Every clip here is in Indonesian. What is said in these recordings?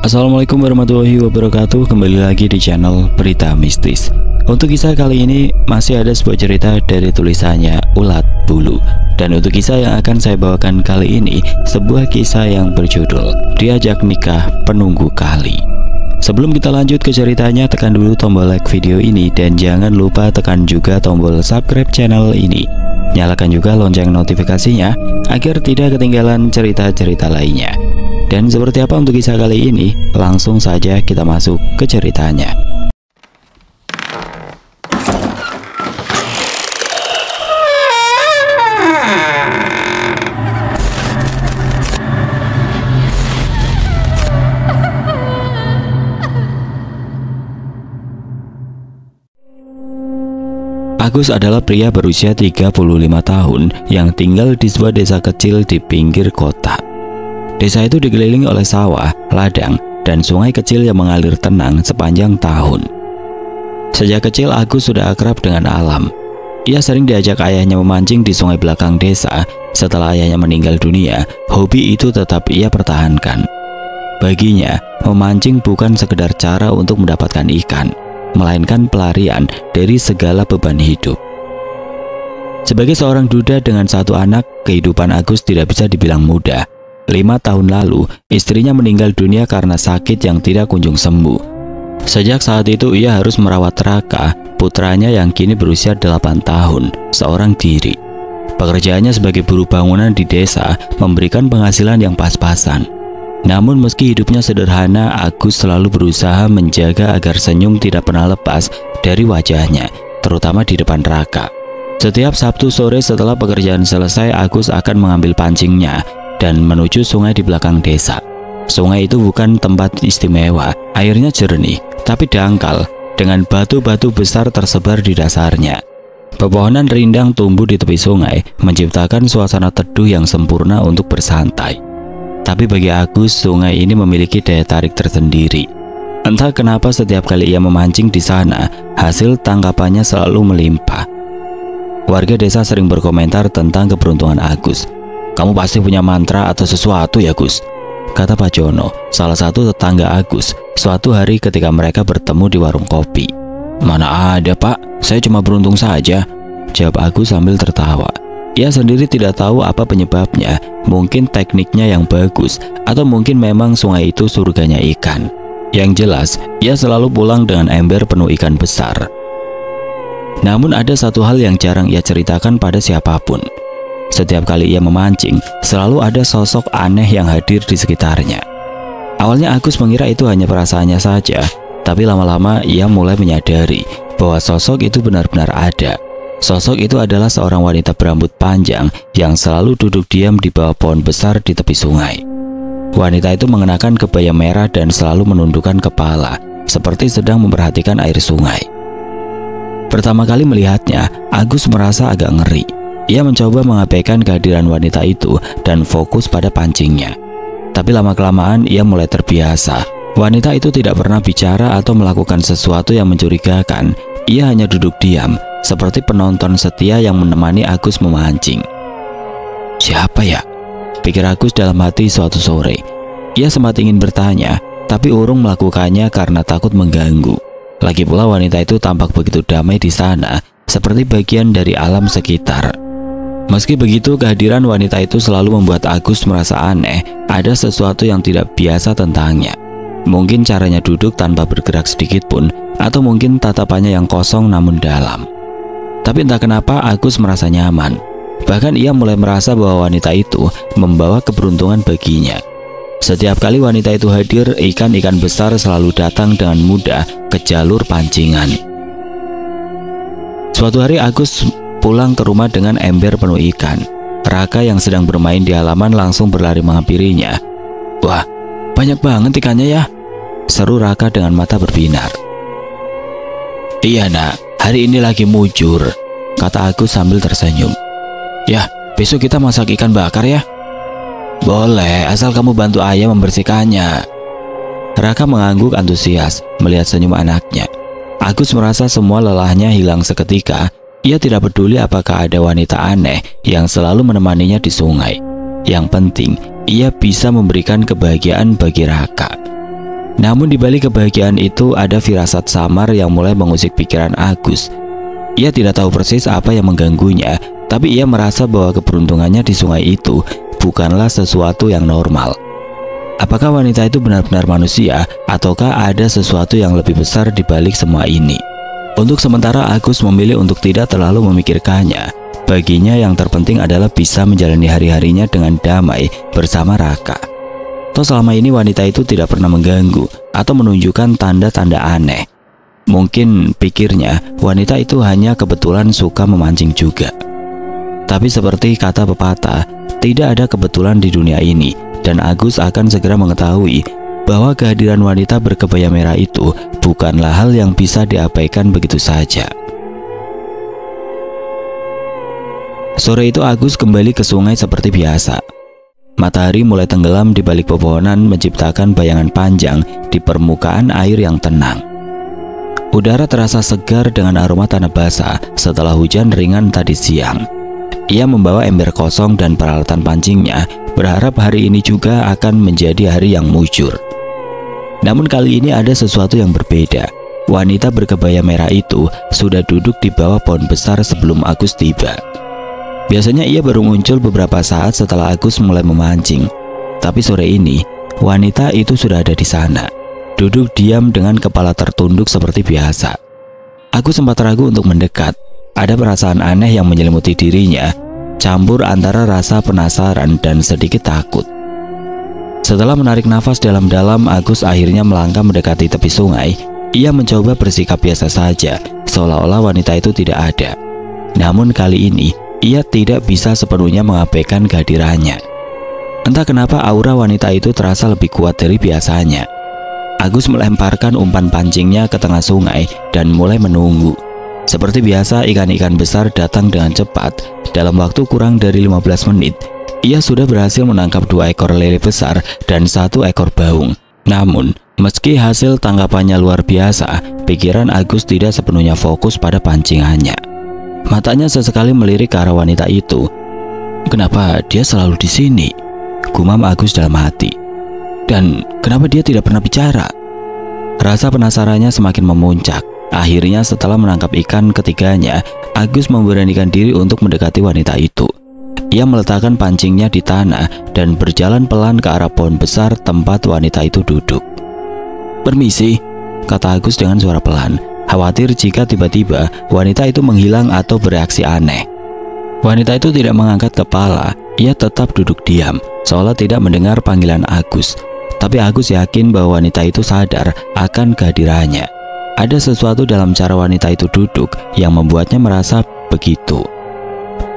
Assalamualaikum warahmatullahi wabarakatuh. Kembali lagi di channel Berita Mistis. Untuk kisah kali ini masih ada sebuah cerita dari tulisannya Ulat Bulu. Dan untuk kisah yang akan saya bawakan kali ini, sebuah kisah yang berjudul Diajak Nikah Penunggu Kali. Sebelum kita lanjut ke ceritanya, tekan dulu tombol like video ini dan jangan lupa tekan juga tombol subscribe channel ini. Nyalakan juga lonceng notifikasinya agar tidak ketinggalan cerita-cerita lainnya. Dan seperti apa untuk kisah kali ini? Langsung saja kita masuk ke ceritanya. Agus adalah pria berusia 35 tahun yang tinggal di sebuah desa kecil di pinggir kota. Desa itu dikelilingi oleh sawah, ladang, dan sungai kecil yang mengalir tenang sepanjang tahun. Sejak kecil Agus sudah akrab dengan alam. Ia sering diajak ayahnya memancing di sungai belakang desa. Setelah ayahnya meninggal dunia, hobi itu tetap ia pertahankan. Baginya, memancing bukan sekedar cara untuk mendapatkan ikan, melainkan pelarian dari segala beban hidup. Sebagai seorang duda dengan satu anak, kehidupan Agus tidak bisa dibilang mudah. 5 tahun lalu, istrinya meninggal dunia karena sakit yang tidak kunjung sembuh. Sejak saat itu ia harus merawat Raka, putranya yang kini berusia 8 tahun, seorang diri. Pekerjaannya sebagai buruh bangunan di desa memberikan penghasilan yang pas-pasan. Namun meski hidupnya sederhana, Agus selalu berusaha menjaga agar senyum tidak pernah lepas dari wajahnya, terutama di depan Raka. Setiap Sabtu sore setelah pekerjaan selesai, Agus akan mengambil pancingnya dan menuju sungai di belakang desa. Sungai itu bukan tempat istimewa, airnya jernih, tapi dangkal dengan batu-batu besar tersebar di dasarnya. Pepohonan rindang tumbuh di tepi sungai, menciptakan suasana teduh yang sempurna untuk bersantai. Tapi bagi Agus, sungai ini memiliki daya tarik tersendiri. Entah kenapa setiap kali ia memancing di sana, hasil tangkapannya selalu melimpah. Warga desa sering berkomentar tentang keberuntungan Agus. "Kamu pasti punya mantra atau sesuatu ya, Gus?" kata Pak Jono, salah satu tetangga Agus, suatu hari ketika mereka bertemu di warung kopi. "Mana ada, Pak, saya cuma beruntung saja," jawab Agus sambil tertawa. Ia sendiri tidak tahu apa penyebabnya, mungkin tekniknya yang bagus, atau mungkin memang sungai itu surganya ikan. Yang jelas, ia selalu pulang dengan ember penuh ikan besar. Namun ada satu hal yang jarang ia ceritakan pada siapapun. Setiap kali ia memancing, selalu ada sosok aneh yang hadir di sekitarnya. Awalnya Agus mengira itu hanya perasaannya saja, tapi lama-lama ia mulai menyadari bahwa sosok itu benar-benar ada. Sosok itu adalah seorang wanita berambut panjang yang selalu duduk diam di bawah pohon besar di tepi sungai. Wanita itu mengenakan kebaya merah dan selalu menundukkan kepala, seperti sedang memperhatikan air sungai. Pertama kali melihatnya, Agus merasa agak ngeri. Ia mencoba mengabaikan kehadiran wanita itu dan fokus pada pancingnya. Tapi lama-kelamaan ia mulai terbiasa. Wanita itu tidak pernah bicara atau melakukan sesuatu yang mencurigakan. Ia hanya duduk diam, seperti penonton setia yang menemani Agus memancing. "Siapa ya?" pikir Agus dalam hati suatu sore. Ia sempat ingin bertanya, tapi urung melakukannya karena takut mengganggu. Lagi pula wanita itu tampak begitu damai di sana, seperti bagian dari alam sekitar. Meski begitu, kehadiran wanita itu selalu membuat Agus merasa aneh, ada sesuatu yang tidak biasa tentangnya. Mungkin caranya duduk tanpa bergerak sedikit pun, atau mungkin tatapannya yang kosong namun dalam. Tapi entah kenapa Agus merasa nyaman. Bahkan ia mulai merasa bahwa wanita itu membawa keberuntungan baginya. Setiap kali wanita itu hadir, ikan-ikan besar selalu datang dengan mudah ke jalur pancingan. Suatu hari Agus pulang ke rumah dengan ember penuh ikan. Raka yang sedang bermain di halaman langsung berlari menghampirinya. "Wah, banyak banget ikannya ya," seru Raka dengan mata berbinar. "Iya nak, hari ini lagi mujur," kata Agus sambil tersenyum. "Ya, besok kita masak ikan bakar ya?" "Boleh, asal kamu bantu ayah membersihkannya." Raka mengangguk antusias melihat senyum anaknya. Agus merasa semua lelahnya hilang seketika. Ia tidak peduli apakah ada wanita aneh yang selalu menemaninya di sungai. Yang penting, ia bisa memberikan kebahagiaan bagi Raka. Namun di balik kebahagiaan itu ada firasat samar yang mulai mengusik pikiran Agus. Ia tidak tahu persis apa yang mengganggunya, tapi ia merasa bahwa keberuntungannya di sungai itu bukanlah sesuatu yang normal. Apakah wanita itu benar-benar manusia, ataukah ada sesuatu yang lebih besar di balik semua ini? Untuk sementara Agus memilih untuk tidak terlalu memikirkannya. Baginya yang terpenting adalah bisa menjalani hari-harinya dengan damai bersama Raka. Toh selama ini wanita itu tidak pernah mengganggu atau menunjukkan tanda-tanda aneh. Mungkin pikirnya wanita itu hanya kebetulan suka memancing juga. Tapi seperti kata pepatah, tidak ada kebetulan di dunia ini, dan Agus akan segera mengetahui bahwa kehadiran wanita berkebaya merah itu bukanlah hal yang bisa diabaikan begitu saja. Sore itu Agus kembali ke sungai seperti biasa. Matahari mulai tenggelam di balik pepohonan menciptakan bayangan panjang di permukaan air yang tenang. Udara terasa segar dengan aroma tanah basah setelah hujan ringan tadi siang. Ia membawa ember kosong dan peralatan pancingnya, berharap hari ini juga akan menjadi hari yang mujur. Namun kali ini ada sesuatu yang berbeda. Wanita berkebaya merah itu sudah duduk di bawah pohon besar sebelum Agus tiba. Biasanya ia baru muncul beberapa saat setelah Agus mulai memancing. Tapi sore ini, wanita itu sudah ada di sana, duduk diam dengan kepala tertunduk seperti biasa. Agus sempat ragu untuk mendekat. Ada perasaan aneh yang menyelimuti dirinya, campur antara rasa penasaran dan sedikit takut. Setelah menarik nafas dalam-dalam, Agus akhirnya melangkah mendekati tepi sungai. Ia mencoba bersikap biasa saja, seolah-olah wanita itu tidak ada. Namun kali ini, ia tidak bisa sepenuhnya mengabaikan kehadirannya. Entah kenapa aura wanita itu terasa lebih kuat dari biasanya. Agus melemparkan umpan pancingnya ke tengah sungai dan mulai menunggu. Seperti biasa, ikan-ikan besar datang dengan cepat. Dalam waktu kurang dari 15 menit, ia sudah berhasil menangkap 2 ekor lele besar dan 1 ekor baung. Namun, meski hasil tangkapannya luar biasa, pikiran Agus tidak sepenuhnya fokus pada pancingannya. Matanya sesekali melirik ke arah wanita itu. Kenapa dia selalu di sini? Gumam Agus dalam hati. Dan kenapa dia tidak pernah bicara? Rasa penasarannya semakin memuncak. Akhirnya setelah menangkap ikan ketiganya, Agus memberanikan diri untuk mendekati wanita itu. Ia meletakkan pancingnya di tanah dan berjalan pelan ke arah pohon besar tempat wanita itu duduk. "Permisi," kata Agus dengan suara pelan, khawatir jika tiba-tiba wanita itu menghilang atau bereaksi aneh. Wanita itu tidak mengangkat kepala. Ia tetap duduk diam, seolah tidak mendengar panggilan Agus. Tapi Agus yakin bahwa wanita itu sadar akan kehadirannya. Ada sesuatu dalam cara wanita itu duduk yang membuatnya merasa begitu.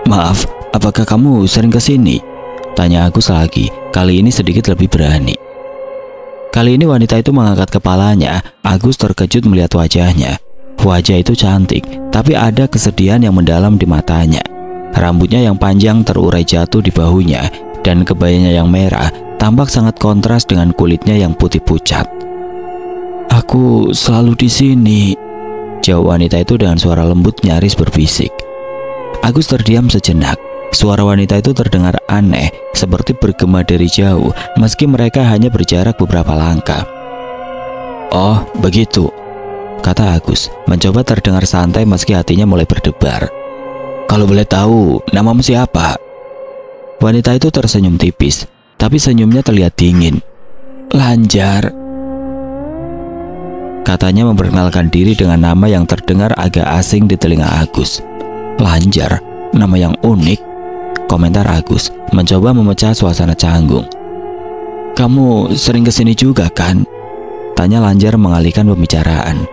"Maaf, apakah kamu sering ke sini?" tanya Agus lagi, kali ini sedikit lebih berani. Kali ini wanita itu mengangkat kepalanya. Agus terkejut melihat wajahnya. Wajah itu cantik, tapi ada kesedihan yang mendalam di matanya. Rambutnya yang panjang terurai jatuh di bahunya, dan kebayanya yang merah tampak sangat kontras dengan kulitnya yang putih pucat. "Aku selalu di sini," jawab wanita itu dengan suara lembut nyaris berbisik. Agus terdiam sejenak. Suara wanita itu terdengar aneh, seperti bergema dari jauh, meski mereka hanya berjarak beberapa langkah. "Oh, begitu," kata Agus, mencoba terdengar santai meski hatinya mulai berdebar. "Kalau boleh tahu, namamu siapa?" Wanita itu tersenyum tipis, tapi senyumnya terlihat dingin. "Lanjar," katanya memperkenalkan diri dengan nama yang terdengar agak asing di telinga Agus. "Lanjar, nama yang unik," komentar Agus, mencoba memecah suasana canggung. "Kamu sering kesini juga kan?" tanya Lanjar mengalihkan pembicaraan.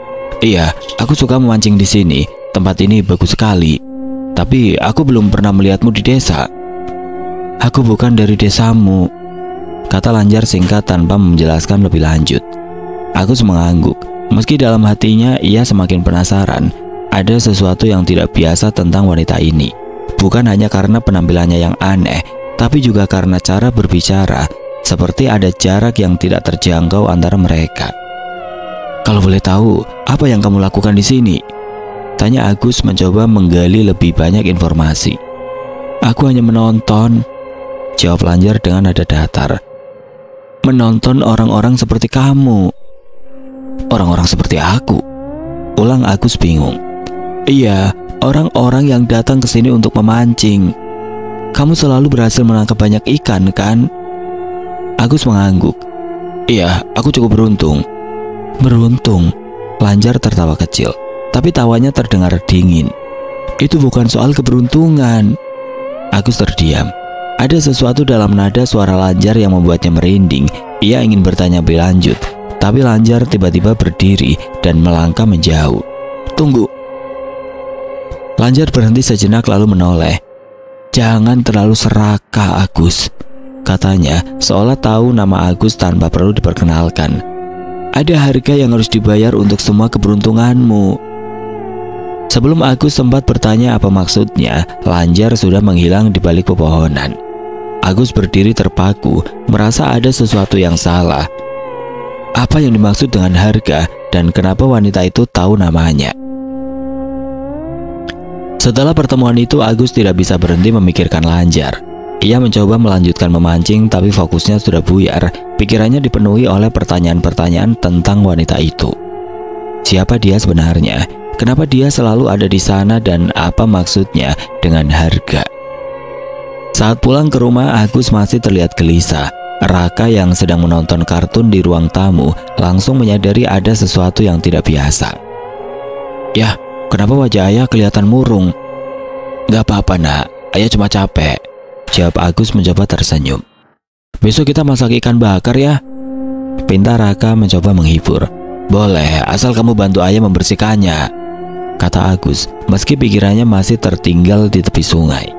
"Iya, aku suka memancing di sini. Tempat ini bagus sekali. Tapi aku belum pernah melihatmu di desa." "Aku bukan dari desamu," kata Lanjar singkat tanpa menjelaskan lebih lanjut. Agus mengangguk. Meski dalam hatinya ia semakin penasaran, ada sesuatu yang tidak biasa tentang wanita ini. Bukan hanya karena penampilannya yang aneh, tapi juga karena cara berbicara, seperti ada jarak yang tidak terjangkau antara mereka. "Kalau boleh tahu, apa yang kamu lakukan di sini?" tanya Agus mencoba menggali lebih banyak informasi. "Aku hanya menonton," jawab Lanjar dengan nada datar. "Menonton orang-orang seperti kamu," Orang-orang seperti aku? Ulang Agus bingung. Iya, orang-orang yang datang ke sini untuk memancing. Kamu selalu berhasil menangkap banyak ikan, kan? Agus mengangguk. Iya, aku cukup beruntung. Beruntung? Lanjar tertawa kecil, tapi tawanya terdengar dingin. Itu bukan soal keberuntungan. Agus terdiam. Ada sesuatu dalam nada suara Lanjar yang membuatnya merinding. Ia ingin bertanya lebih lanjut, tapi Lanjar tiba-tiba berdiri dan melangkah menjauh. Tunggu. Lanjar berhenti sejenak lalu menoleh. Jangan terlalu serakah, Agus, katanya seolah tahu nama Agus tanpa perlu diperkenalkan. Ada harga yang harus dibayar untuk semua keberuntunganmu. Sebelum Agus sempat bertanya apa maksudnya, Lanjar sudah menghilang di balik pepohonan. Agus berdiri terpaku, merasa ada sesuatu yang salah. Apa yang dimaksud dengan harga dan kenapa wanita itu tahu namanya? Setelah pertemuan itu, Agus tidak bisa berhenti memikirkan Lanjar. Ia mencoba melanjutkan memancing, tapi fokusnya sudah buyar. Pikirannya dipenuhi oleh pertanyaan-pertanyaan tentang wanita itu. Siapa dia sebenarnya? Kenapa dia selalu ada di sana dan apa maksudnya dengan harga? Saat pulang ke rumah, Agus masih terlihat gelisah. Raka yang sedang menonton kartun di ruang tamu langsung menyadari ada sesuatu yang tidak biasa. Yah, kenapa wajah ayah kelihatan murung? Gak apa-apa nak, ayah cuma capek, jawab Agus mencoba tersenyum. Besok kita masak ikan bakar ya? Pinta Raka mencoba menghibur. Boleh, asal kamu bantu ayah membersihkannya, kata Agus, meski pikirannya masih tertinggal di tepi sungai.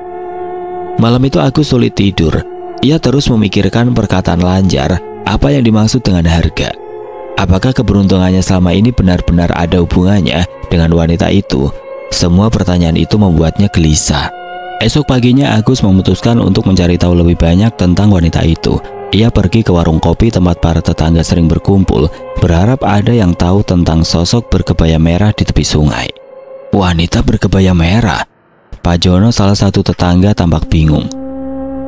Malam itu Agus sulit tidur. Ia terus memikirkan perkataan Lanjar, apa yang dimaksud dengan harga. Apakah keberuntungannya selama ini benar-benar ada hubungannya dengan wanita itu? Semua pertanyaan itu membuatnya gelisah. Esok paginya Agus memutuskan untuk mencari tahu lebih banyak tentang wanita itu. Ia pergi ke warung kopi tempat para tetangga sering berkumpul, berharap ada yang tahu tentang sosok berkebaya merah di tepi sungai. Wanita berkebaya merah? Pak Jono, salah satu tetangga, tampak bingung.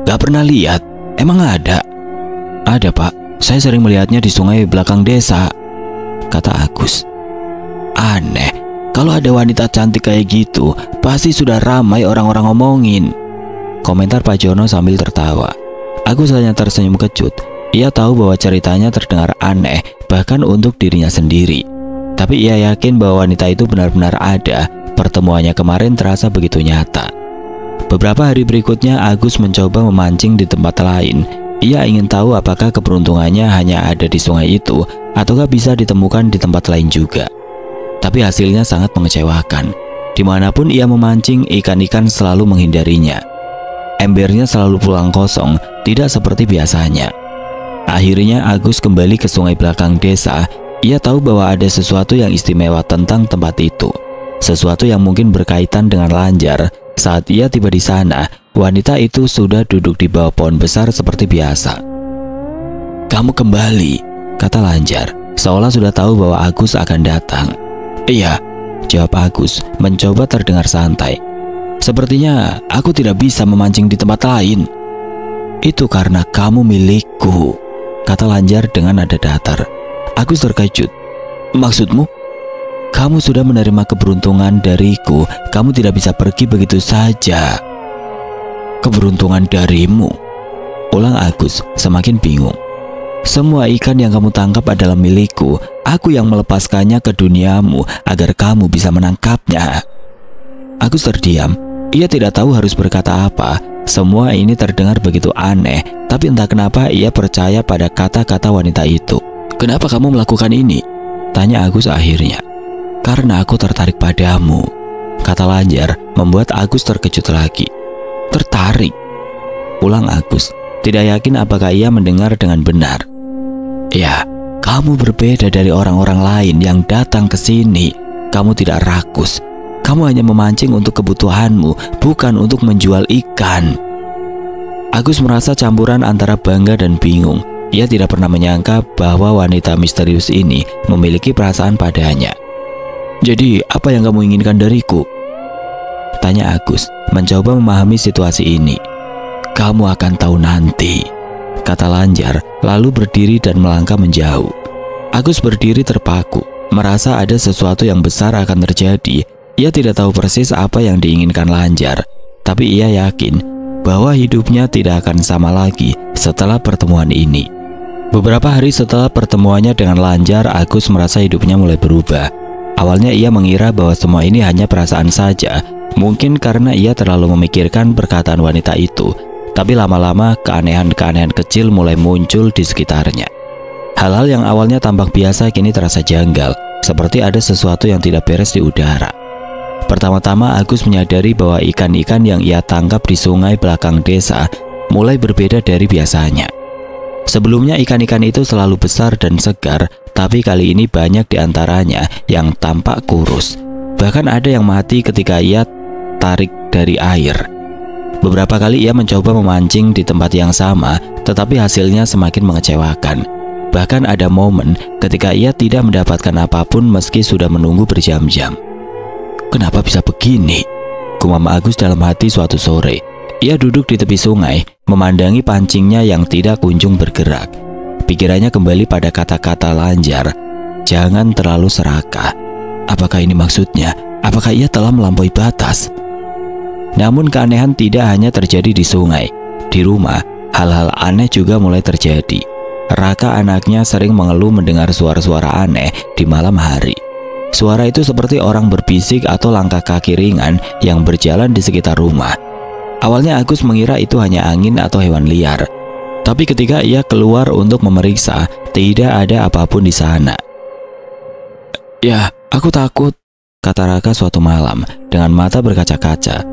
Gak pernah lihat? Emang ada? Ada pak, saya sering melihatnya di sungai belakang desa, kata Agus. Aneh, kalau ada wanita cantik kayak gitu, pasti sudah ramai orang-orang ngomongin, komentar Pak Jono sambil tertawa. Agus hanya tersenyum kecut. Ia tahu bahwa ceritanya terdengar aneh, bahkan untuk dirinya sendiri. Tapi ia yakin bahwa wanita itu benar-benar ada. Pertemuannya kemarin terasa begitu nyata. Beberapa hari berikutnya Agus mencoba memancing di tempat lain. Ia ingin tahu apakah keberuntungannya hanya ada di sungai itu ataukah bisa ditemukan di tempat lain juga. Tapi hasilnya sangat mengecewakan. Dimanapun ia memancing, ikan-ikan selalu menghindarinya. Embernya selalu pulang kosong, tidak seperti biasanya. Akhirnya Agus kembali ke sungai belakang desa. Ia tahu bahwa ada sesuatu yang istimewa tentang tempat itu. Sesuatu yang mungkin berkaitan dengan Lanjar. Saat ia tiba di sana, wanita itu sudah duduk di bawah pohon besar seperti biasa. Kamu kembali, kata Lanjar, seolah sudah tahu bahwa Agus akan datang. Iya, jawab Agus, mencoba terdengar santai. Sepertinya aku tidak bisa memancing di tempat lain. Itu karena kamu milikku, kata Lanjar dengan nada datar. Agus terkejut. Maksudmu? Kamu sudah menerima keberuntungan dariku. Kamu tidak bisa pergi begitu saja. Keberuntungan darimu? Ulang Agus, semakin bingung. Semua ikan yang kamu tangkap adalah milikku. Aku yang melepaskannya ke duniamu agar kamu bisa menangkapnya. Agus terdiam. Ia tidak tahu harus berkata apa. Semua ini terdengar begitu aneh, tapi entah kenapa ia percaya pada kata-kata wanita itu. Kenapa kamu melakukan ini? Tanya Agus akhirnya. Karena aku tertarik padamu, kata Lanjar, membuat Agus terkejut lagi. Tertarik? Ulang Agus, tidak yakin apakah ia mendengar dengan benar. Ya, kamu berbeda dari orang-orang lain yang datang ke sini. Kamu tidak rakus. Kamu hanya memancing untuk kebutuhanmu, bukan untuk menjual ikan. Agus merasa campuran antara bangga dan bingung. Ia tidak pernah menyangka bahwa wanita misterius ini memiliki perasaan padanya. Jadi, apa yang kamu inginkan dariku? Tanya Agus, mencoba memahami situasi ini. Kamu akan tahu nanti, kata Lanjar, lalu berdiri dan melangkah menjauh. Agus berdiri terpaku, merasa ada sesuatu yang besar akan terjadi. Ia tidak tahu persis apa yang diinginkan Lanjar, tapi ia yakin bahwa hidupnya tidak akan sama lagi setelah pertemuan ini. Beberapa hari setelah pertemuannya dengan Lanjar, Agus merasa hidupnya mulai berubah. Awalnya ia mengira bahwa semua ini hanya perasaan saja, mungkin karena ia terlalu memikirkan perkataan wanita itu. Tapi lama-lama keanehan-keanehan kecil mulai muncul di sekitarnya. Hal-hal yang awalnya tampak biasa kini terasa janggal, seperti ada sesuatu yang tidak beres di udara. Pertama-tama Agus menyadari bahwa ikan-ikan yang ia tangkap di sungai belakang desa mulai berbeda dari biasanya. Sebelumnya ikan-ikan itu selalu besar dan segar, tapi kali ini banyak diantaranya yang tampak kurus. Bahkan ada yang mati ketika ia tarik dari air. Beberapa kali ia mencoba memancing di tempat yang sama, tetapi hasilnya semakin mengecewakan. Bahkan ada momen ketika ia tidak mendapatkan apapun meski sudah menunggu berjam-jam. Kenapa bisa begini? Gumam Agus dalam hati suatu sore. Ia duduk di tepi sungai, memandangi pancingnya yang tidak kunjung bergerak. Pikirannya kembali pada kata-kata Lanjar, "Jangan terlalu serakah." Apakah ini maksudnya? Apakah ia telah melampaui batas? Namun keanehan tidak hanya terjadi di sungai. Di rumah, hal-hal aneh juga mulai terjadi. Raka anaknya sering mengeluh mendengar suara-suara aneh di malam hari. Suara itu seperti orang berbisik atau langkah kaki ringan yang berjalan di sekitar rumah. Awalnya Agus mengira itu hanya angin atau hewan liar. Tapi ketika ia keluar untuk memeriksa, tidak ada apapun di sana. "Ya, aku takut," kata Raka suatu malam dengan mata berkaca-kaca.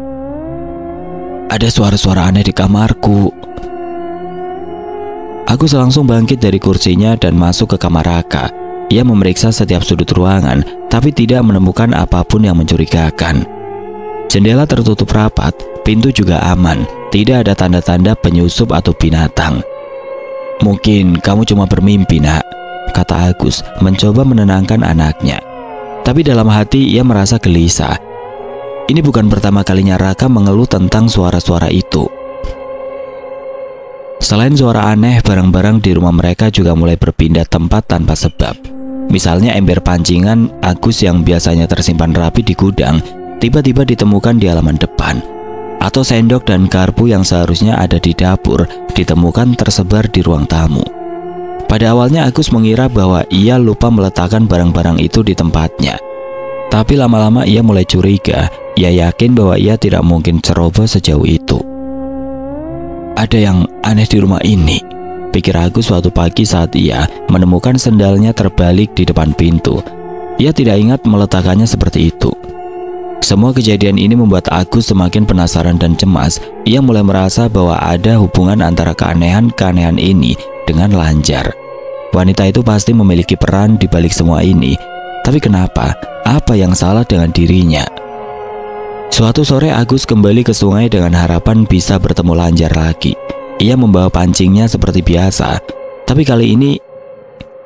"Ada suara-suara aneh di kamarku." Agus langsung bangkit dari kursinya dan masuk ke kamar Raka. Ia memeriksa setiap sudut ruangan, tapi tidak menemukan apapun yang mencurigakan. Jendela tertutup rapat, pintu juga aman, tidak ada tanda-tanda penyusup atau binatang. "Mungkin kamu cuma bermimpi, Nak," kata Agus, mencoba menenangkan anaknya. Tapi dalam hati ia merasa gelisah. Ini bukan pertama kalinya Raka mengeluh tentang suara-suara itu. Selain suara aneh, barang-barang di rumah mereka juga mulai berpindah tempat tanpa sebab. Misalnya ember pancingan Agus yang biasanya tersimpan rapi di gudang, tiba-tiba ditemukan di halaman depan. Atau sendok dan garpu yang seharusnya ada di dapur, ditemukan tersebar di ruang tamu. Pada awalnya Agus mengira bahwa ia lupa meletakkan barang-barang itu di tempatnya. Tapi lama-lama ia mulai curiga. Ia yakin bahwa ia tidak mungkin ceroboh sejauh itu. "Ada yang aneh di rumah ini," pikir Agus suatu pagi saat ia menemukan sendalnya terbalik di depan pintu. Ia tidak ingat meletakkannya seperti itu. Semua kejadian ini membuat Agus semakin penasaran dan cemas. Ia mulai merasa bahwa ada hubungan antara keanehan-keanehan ini dengan Lanjar. Wanita itu pasti memiliki peran di balik semua ini. Tapi kenapa? Apa yang salah dengan dirinya? Suatu sore Agus kembali ke sungai dengan harapan bisa bertemu Lanjar lagi. Ia membawa pancingnya seperti biasa, tapi kali ini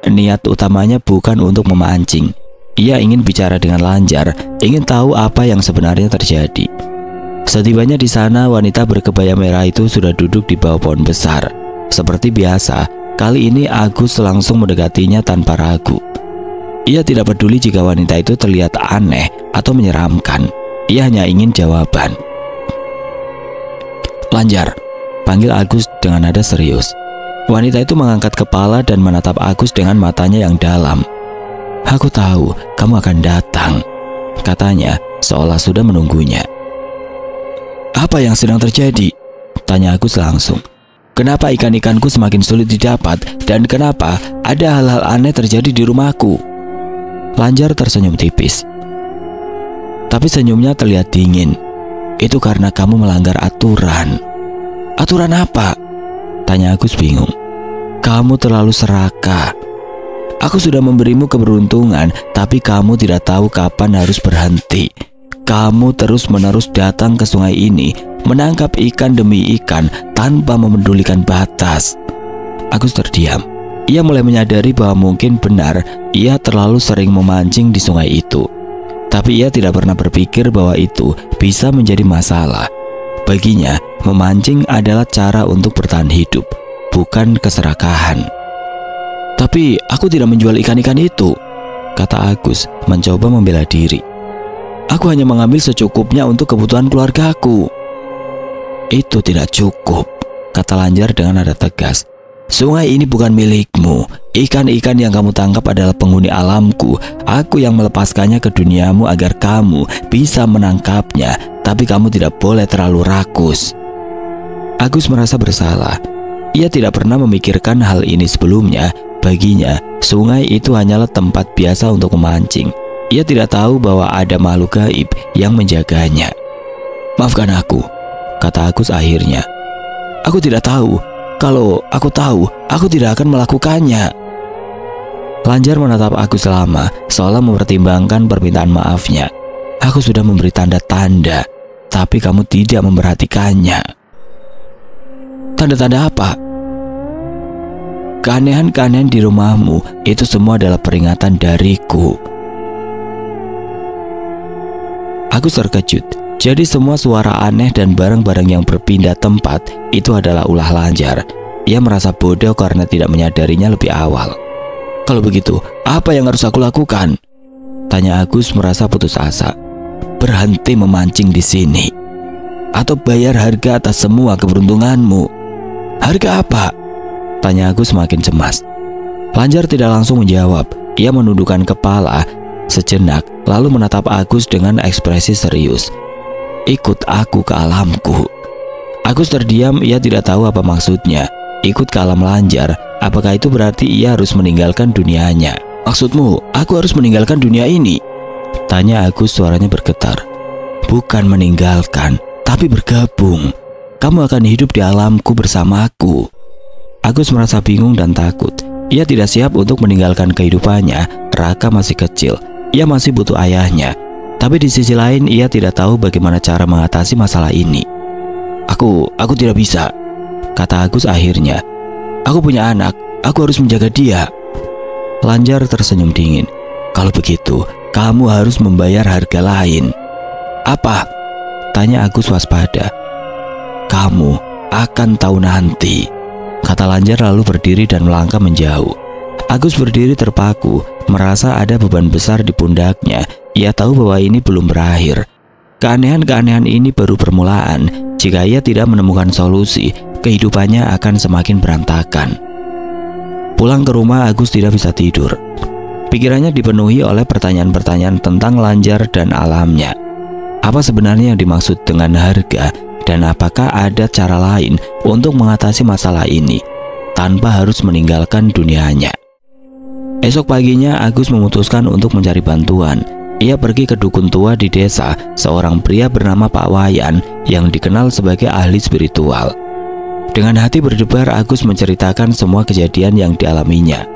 niat utamanya bukan untuk memancing. Ia ingin bicara dengan Lanjar, ingin tahu apa yang sebenarnya terjadi. Setibanya di sana, wanita berkebaya merah itu sudah duduk di bawah pohon besar. Seperti biasa, kali ini Agus langsung mendekatinya tanpa ragu. Ia tidak peduli jika wanita itu terlihat aneh atau menyeramkan. Ia hanya ingin jawaban. "Lanjar," panggil Agus dengan nada serius. Wanita itu mengangkat kepala dan menatap Agus dengan matanya yang dalam. "Aku tahu kamu akan datang," katanya seolah sudah menunggunya. "Apa yang sedang terjadi?" tanya Agus langsung. "Kenapa ikan-ikanku semakin sulit didapat dan kenapa ada hal-hal aneh terjadi di rumahku?" Lanjar tersenyum tipis, tapi senyumnya terlihat dingin. "Itu karena kamu melanggar aturan." "Aturan apa?" tanya Agus bingung. "Kamu terlalu serakah. Aku sudah memberimu keberuntungan, tapi kamu tidak tahu kapan harus berhenti. Kamu terus-menerus datang ke sungai ini, menangkap ikan demi ikan tanpa memedulikan batas." Agus terdiam. Ia mulai menyadari bahwa mungkin benar ia terlalu sering memancing di sungai itu. Tapi ia tidak pernah berpikir bahwa itu bisa menjadi masalah. Baginya, memancing adalah cara untuk bertahan hidup, bukan keserakahan. Tapi aku tidak menjual ikan-ikan itu, kata Agus mencoba membela diri. Aku hanya mengambil secukupnya untuk kebutuhan keluargaku. Itu tidak cukup, kata Lanjar dengan nada tegas. Sungai ini bukan milikmu. Ikan-ikan yang kamu tangkap adalah penghuni alamku. Aku yang melepaskannya ke duniamu agar kamu bisa menangkapnya. Tapi kamu tidak boleh terlalu rakus. Agus merasa bersalah. Ia tidak pernah memikirkan hal ini sebelumnya. Baginya, sungai itu hanyalah tempat biasa untuk memancing. Ia tidak tahu bahwa ada makhluk gaib yang menjaganya. Maafkan aku, kata Agus akhirnya. Aku tidak tahu. Kalau aku tahu, aku tidak akan melakukannya. Lanjar menatap Agus lama, seolah mempertimbangkan permintaan maafnya. Aku sudah memberi tanda-tanda, tapi kamu tidak memperhatikannya. Tanda-tanda apa? Keanehan-keanehan di rumahmu itu semua adalah peringatan dariku. Agus terkejut. Jadi semua suara aneh dan barang-barang yang berpindah tempat itu adalah ulah Lanjar. Ia merasa bodoh karena tidak menyadarinya lebih awal. Kalau begitu, apa yang harus aku lakukan? Tanya Agus merasa putus asa. Berhenti memancing di sini, atau bayar harga atas semua keberuntunganmu. Harga apa? Tanya Agus makin cemas. Lanjar tidak langsung menjawab. Ia menundukkan kepala sejenak, lalu menatap Agus dengan ekspresi serius. Ikut aku ke alamku. Agus terdiam, ia tidak tahu apa maksudnya. Ikut ke alam Lanjar, apakah itu berarti ia harus meninggalkan dunianya? Maksudmu, aku harus meninggalkan dunia ini? Tanya Agus, suaranya bergetar. Bukan meninggalkan, tapi bergabung. Kamu akan hidup di alamku bersamaku. Agus merasa bingung dan takut. Ia tidak siap untuk meninggalkan kehidupannya. Raka masih kecil, ia masih butuh ayahnya. Tapi di sisi lain ia tidak tahu bagaimana cara mengatasi masalah ini. Aku tidak bisa, kata Agus akhirnya. Aku punya anak, aku harus menjaga dia. Lanjar tersenyum dingin. Kalau begitu, kamu harus membayar harga lain. Apa? Tanya Agus waspada. Kamu akan tahu nanti, kata Lanjar lalu berdiri dan melangkah menjauh. Agus berdiri terpaku, merasa ada beban besar di pundaknya. Ia tahu bahwa ini belum berakhir. Keanehan-keanehan ini baru permulaan. Jika ia tidak menemukan solusi, kehidupannya akan semakin berantakan. Pulang ke rumah, Agus tidak bisa tidur. Pikirannya dipenuhi oleh pertanyaan-pertanyaan tentang Lanjar dan alamnya. Apa sebenarnya yang dimaksud dengan harga, dan apakah ada cara lain untuk mengatasi masalah ini tanpa harus meninggalkan dunianya? Esok paginya, Agus memutuskan untuk mencari bantuan. Ia pergi ke dukun tua di desa, seorang pria bernama Pak Wayan yang dikenal sebagai ahli spiritual. Dengan hati berdebar, Agus menceritakan semua kejadian yang dialaminya,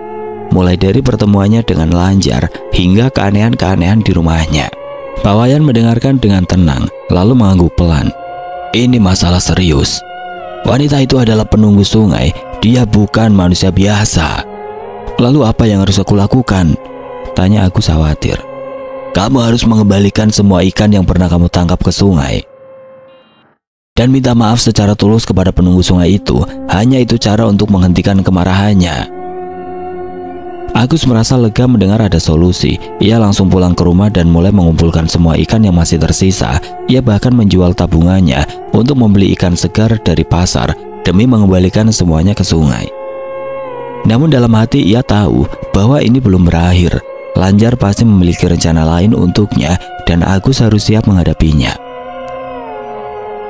mulai dari pertemuannya dengan Lanjar hingga keanehan-keanehan di rumahnya. Pak Wayan mendengarkan dengan tenang, lalu mengangguk pelan. Ini masalah serius. Wanita itu adalah penunggu sungai, dia bukan manusia biasa. Lalu apa yang harus aku lakukan? Tanya Agus khawatir. Kamu harus mengembalikan semua ikan yang pernah kamu tangkap ke sungai dan minta maaf secara tulus kepada penunggu sungai itu. Hanya itu cara untuk menghentikan kemarahannya. Agus merasa lega mendengar ada solusi. Ia langsung pulang ke rumah dan mulai mengumpulkan semua ikan yang masih tersisa. Ia bahkan menjual tabungannya untuk membeli ikan segar dari pasar demi mengembalikan semuanya ke sungai. Namun dalam hati ia tahu bahwa ini belum berakhir. Lanjar pasti memiliki rencana lain untuknya dan Agus harus siap menghadapinya.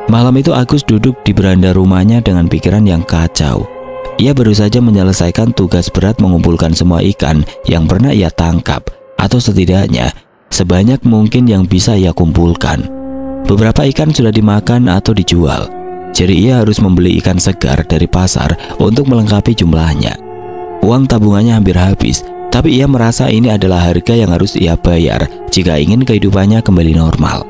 Malam itu Agus duduk di beranda rumahnya dengan pikiran yang kacau. Ia baru saja menyelesaikan tugas berat mengumpulkan semua ikan yang pernah ia tangkap, atau setidaknya sebanyak mungkin yang bisa ia kumpulkan. Beberapa ikan sudah dimakan atau dijual, jadi ia harus membeli ikan segar dari pasar untuk melengkapi jumlahnya. Uang tabungannya hampir habis, tapi ia merasa ini adalah harga yang harus ia bayar jika ingin kehidupannya kembali normal.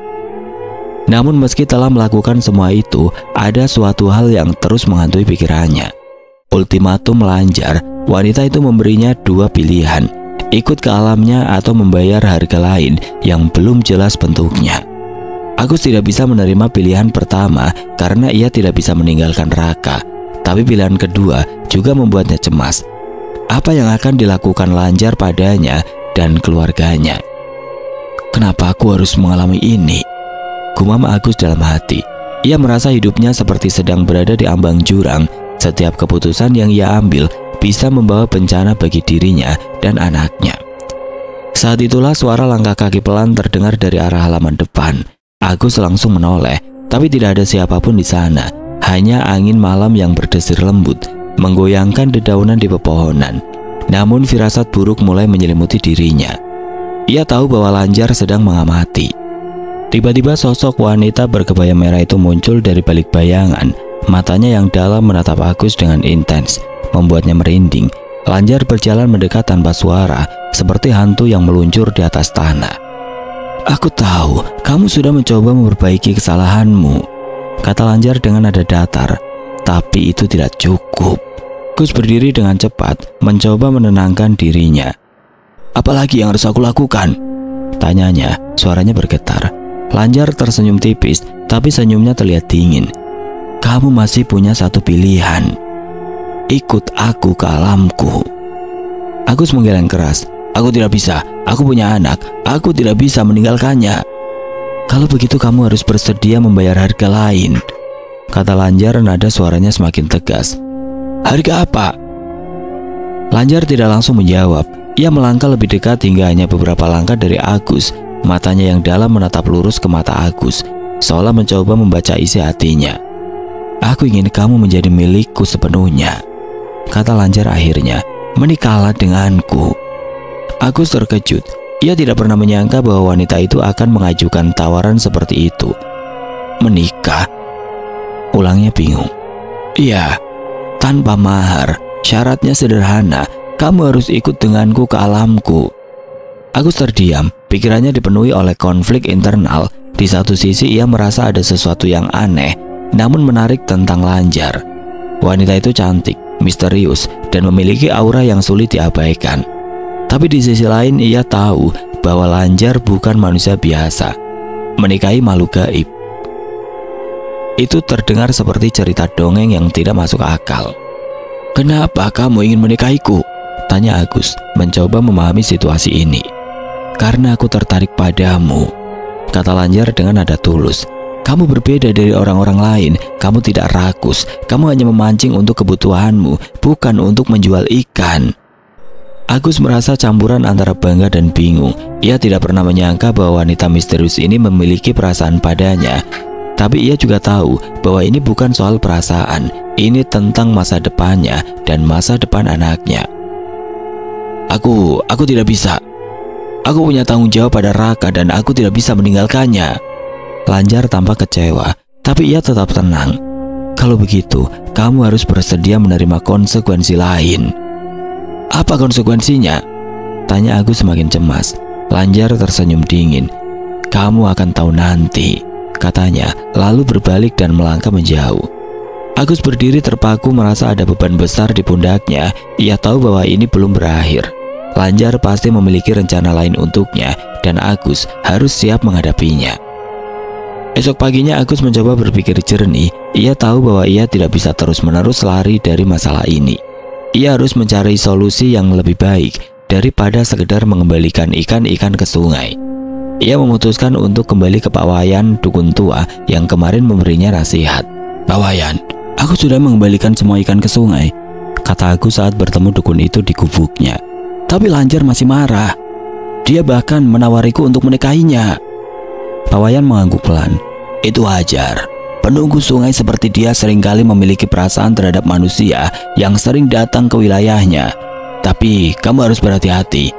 Namun meski telah melakukan semua itu, ada suatu hal yang terus menghantui pikirannya. Ultimatum Lanjar, wanita itu memberinya dua pilihan, ikut ke alamnya atau membayar harga lain yang belum jelas bentuknya. Agus tidak bisa menerima pilihan pertama karena ia tidak bisa meninggalkan Raka, tapi pilihan kedua juga membuatnya cemas. apa yang akan dilakukan Lanjar padanya dan keluarganya. Kenapa aku harus mengalami ini? Gumam Agus dalam hati. Ia merasa hidupnya seperti sedang berada di ambang jurang. Setiap keputusan yang ia ambil bisa membawa bencana bagi dirinya dan anaknya. Saat itulah suara langkah kaki pelan terdengar dari arah halaman depan. Agus langsung menoleh, tapi tidak ada siapapun di sana. Hanya angin malam yang berdesir lembut menggoyangkan dedaunan di pepohonan. Namun firasat buruk mulai menyelimuti dirinya. Ia tahu bahwa Lanjar sedang mengamati. Tiba-tiba sosok wanita berkebaya merah itu muncul dari balik bayangan. Matanya yang dalam menatap Agus dengan intens, membuatnya merinding. Lanjar berjalan mendekat tanpa suara, seperti hantu yang meluncur di atas tanah. Aku tahu, kamu sudah mencoba memperbaiki kesalahanmu, kata Lanjar dengan nada datar. Tapi itu tidak cukup. Agus berdiri dengan cepat, mencoba menenangkan dirinya. Apalagi yang harus aku lakukan? Tanyanya, suaranya bergetar. Lanjar tersenyum tipis, tapi senyumnya terlihat dingin. Kamu masih punya satu pilihan. Ikut aku ke alamku. Agus menggeleng keras. Aku tidak bisa, aku punya anak. Aku tidak bisa meninggalkannya. Kalau begitu kamu harus bersedia membayar harga lain, kata Lanjar, nada suaranya semakin tegas. Harga apa? Lanjar tidak langsung menjawab. Ia melangkah lebih dekat hingga hanya beberapa langkah dari Agus. Matanya yang dalam menatap lurus ke mata Agus, seolah mencoba membaca isi hatinya. Aku ingin kamu menjadi milikku sepenuhnya, kata Lanjar akhirnya. Menikahlah denganku. Agus terkejut. Ia tidak pernah menyangka bahwa wanita itu akan mengajukan tawaran seperti itu. Menikah? Ulangnya bingung. Iya, tanpa mahar. Syaratnya sederhana. Kamu harus ikut denganku ke alamku. Agus terdiam. Pikirannya dipenuhi oleh konflik internal. Di satu sisi ia merasa ada sesuatu yang aneh, namun menarik tentang Lanjar. Wanita itu cantik, misterius, dan memiliki aura yang sulit diabaikan. Tapi di sisi lain ia tahu bahwa Lanjar bukan manusia biasa, menikahi makhluk gaib. Itu terdengar seperti cerita dongeng yang tidak masuk akal. Kenapa kamu ingin menikahiku? Tanya Agus, mencoba memahami situasi ini. Karena aku tertarik padamu, kata Lanjar dengan nada tulus. Kamu berbeda dari orang-orang lain. Kamu tidak rakus. Kamu hanya memancing untuk kebutuhanmu, bukan untuk menjual ikan. Agus merasa campuran antara bangga dan bingung. Ia tidak pernah menyangka bahwa wanita misterius ini memiliki perasaan padanya. Tapi ia juga tahu bahwa ini bukan soal perasaan. Ini tentang masa depannya dan masa depan anaknya. Aku tidak bisa. Aku punya tanggung jawab pada Raka dan aku tidak bisa meninggalkannya. Lanjar tampak kecewa, tapi ia tetap tenang. Kalau begitu, kamu harus bersedia menerima konsekuensi lain. Apa konsekuensinya? Tanya Agus semakin cemas. Lanjar tersenyum dingin. Kamu akan tahu nanti, katanya, lalu berbalik dan melangkah menjauh. Agus berdiri terpaku, merasa ada beban besar di pundaknya. Ia tahu bahwa ini belum berakhir. Lanjar pasti memiliki rencana lain untuknya dan Agus harus siap menghadapinya. Esok paginya Agus mencoba berpikir jernih. Ia tahu bahwa ia tidak bisa terus-menerus lari dari masalah ini. Ia harus mencari solusi yang lebih baik daripada sekedar mengembalikan ikan-ikan ke sungai. Ia memutuskan untuk kembali ke Pak Wayan, dukun tua yang kemarin memberinya nasihat. Pak Wayan, aku sudah mengembalikan semua ikan ke sungai, kata Agus saat bertemu dukun itu di gubuknya. Tapi Lanjar masih marah. Dia bahkan menawariku untuk menikahinya. Pak Wayan mengangguk pelan. Itu wajar. Penunggu sungai seperti dia seringkali memiliki perasaan terhadap manusia yang sering datang ke wilayahnya. Tapi kamu harus berhati-hati.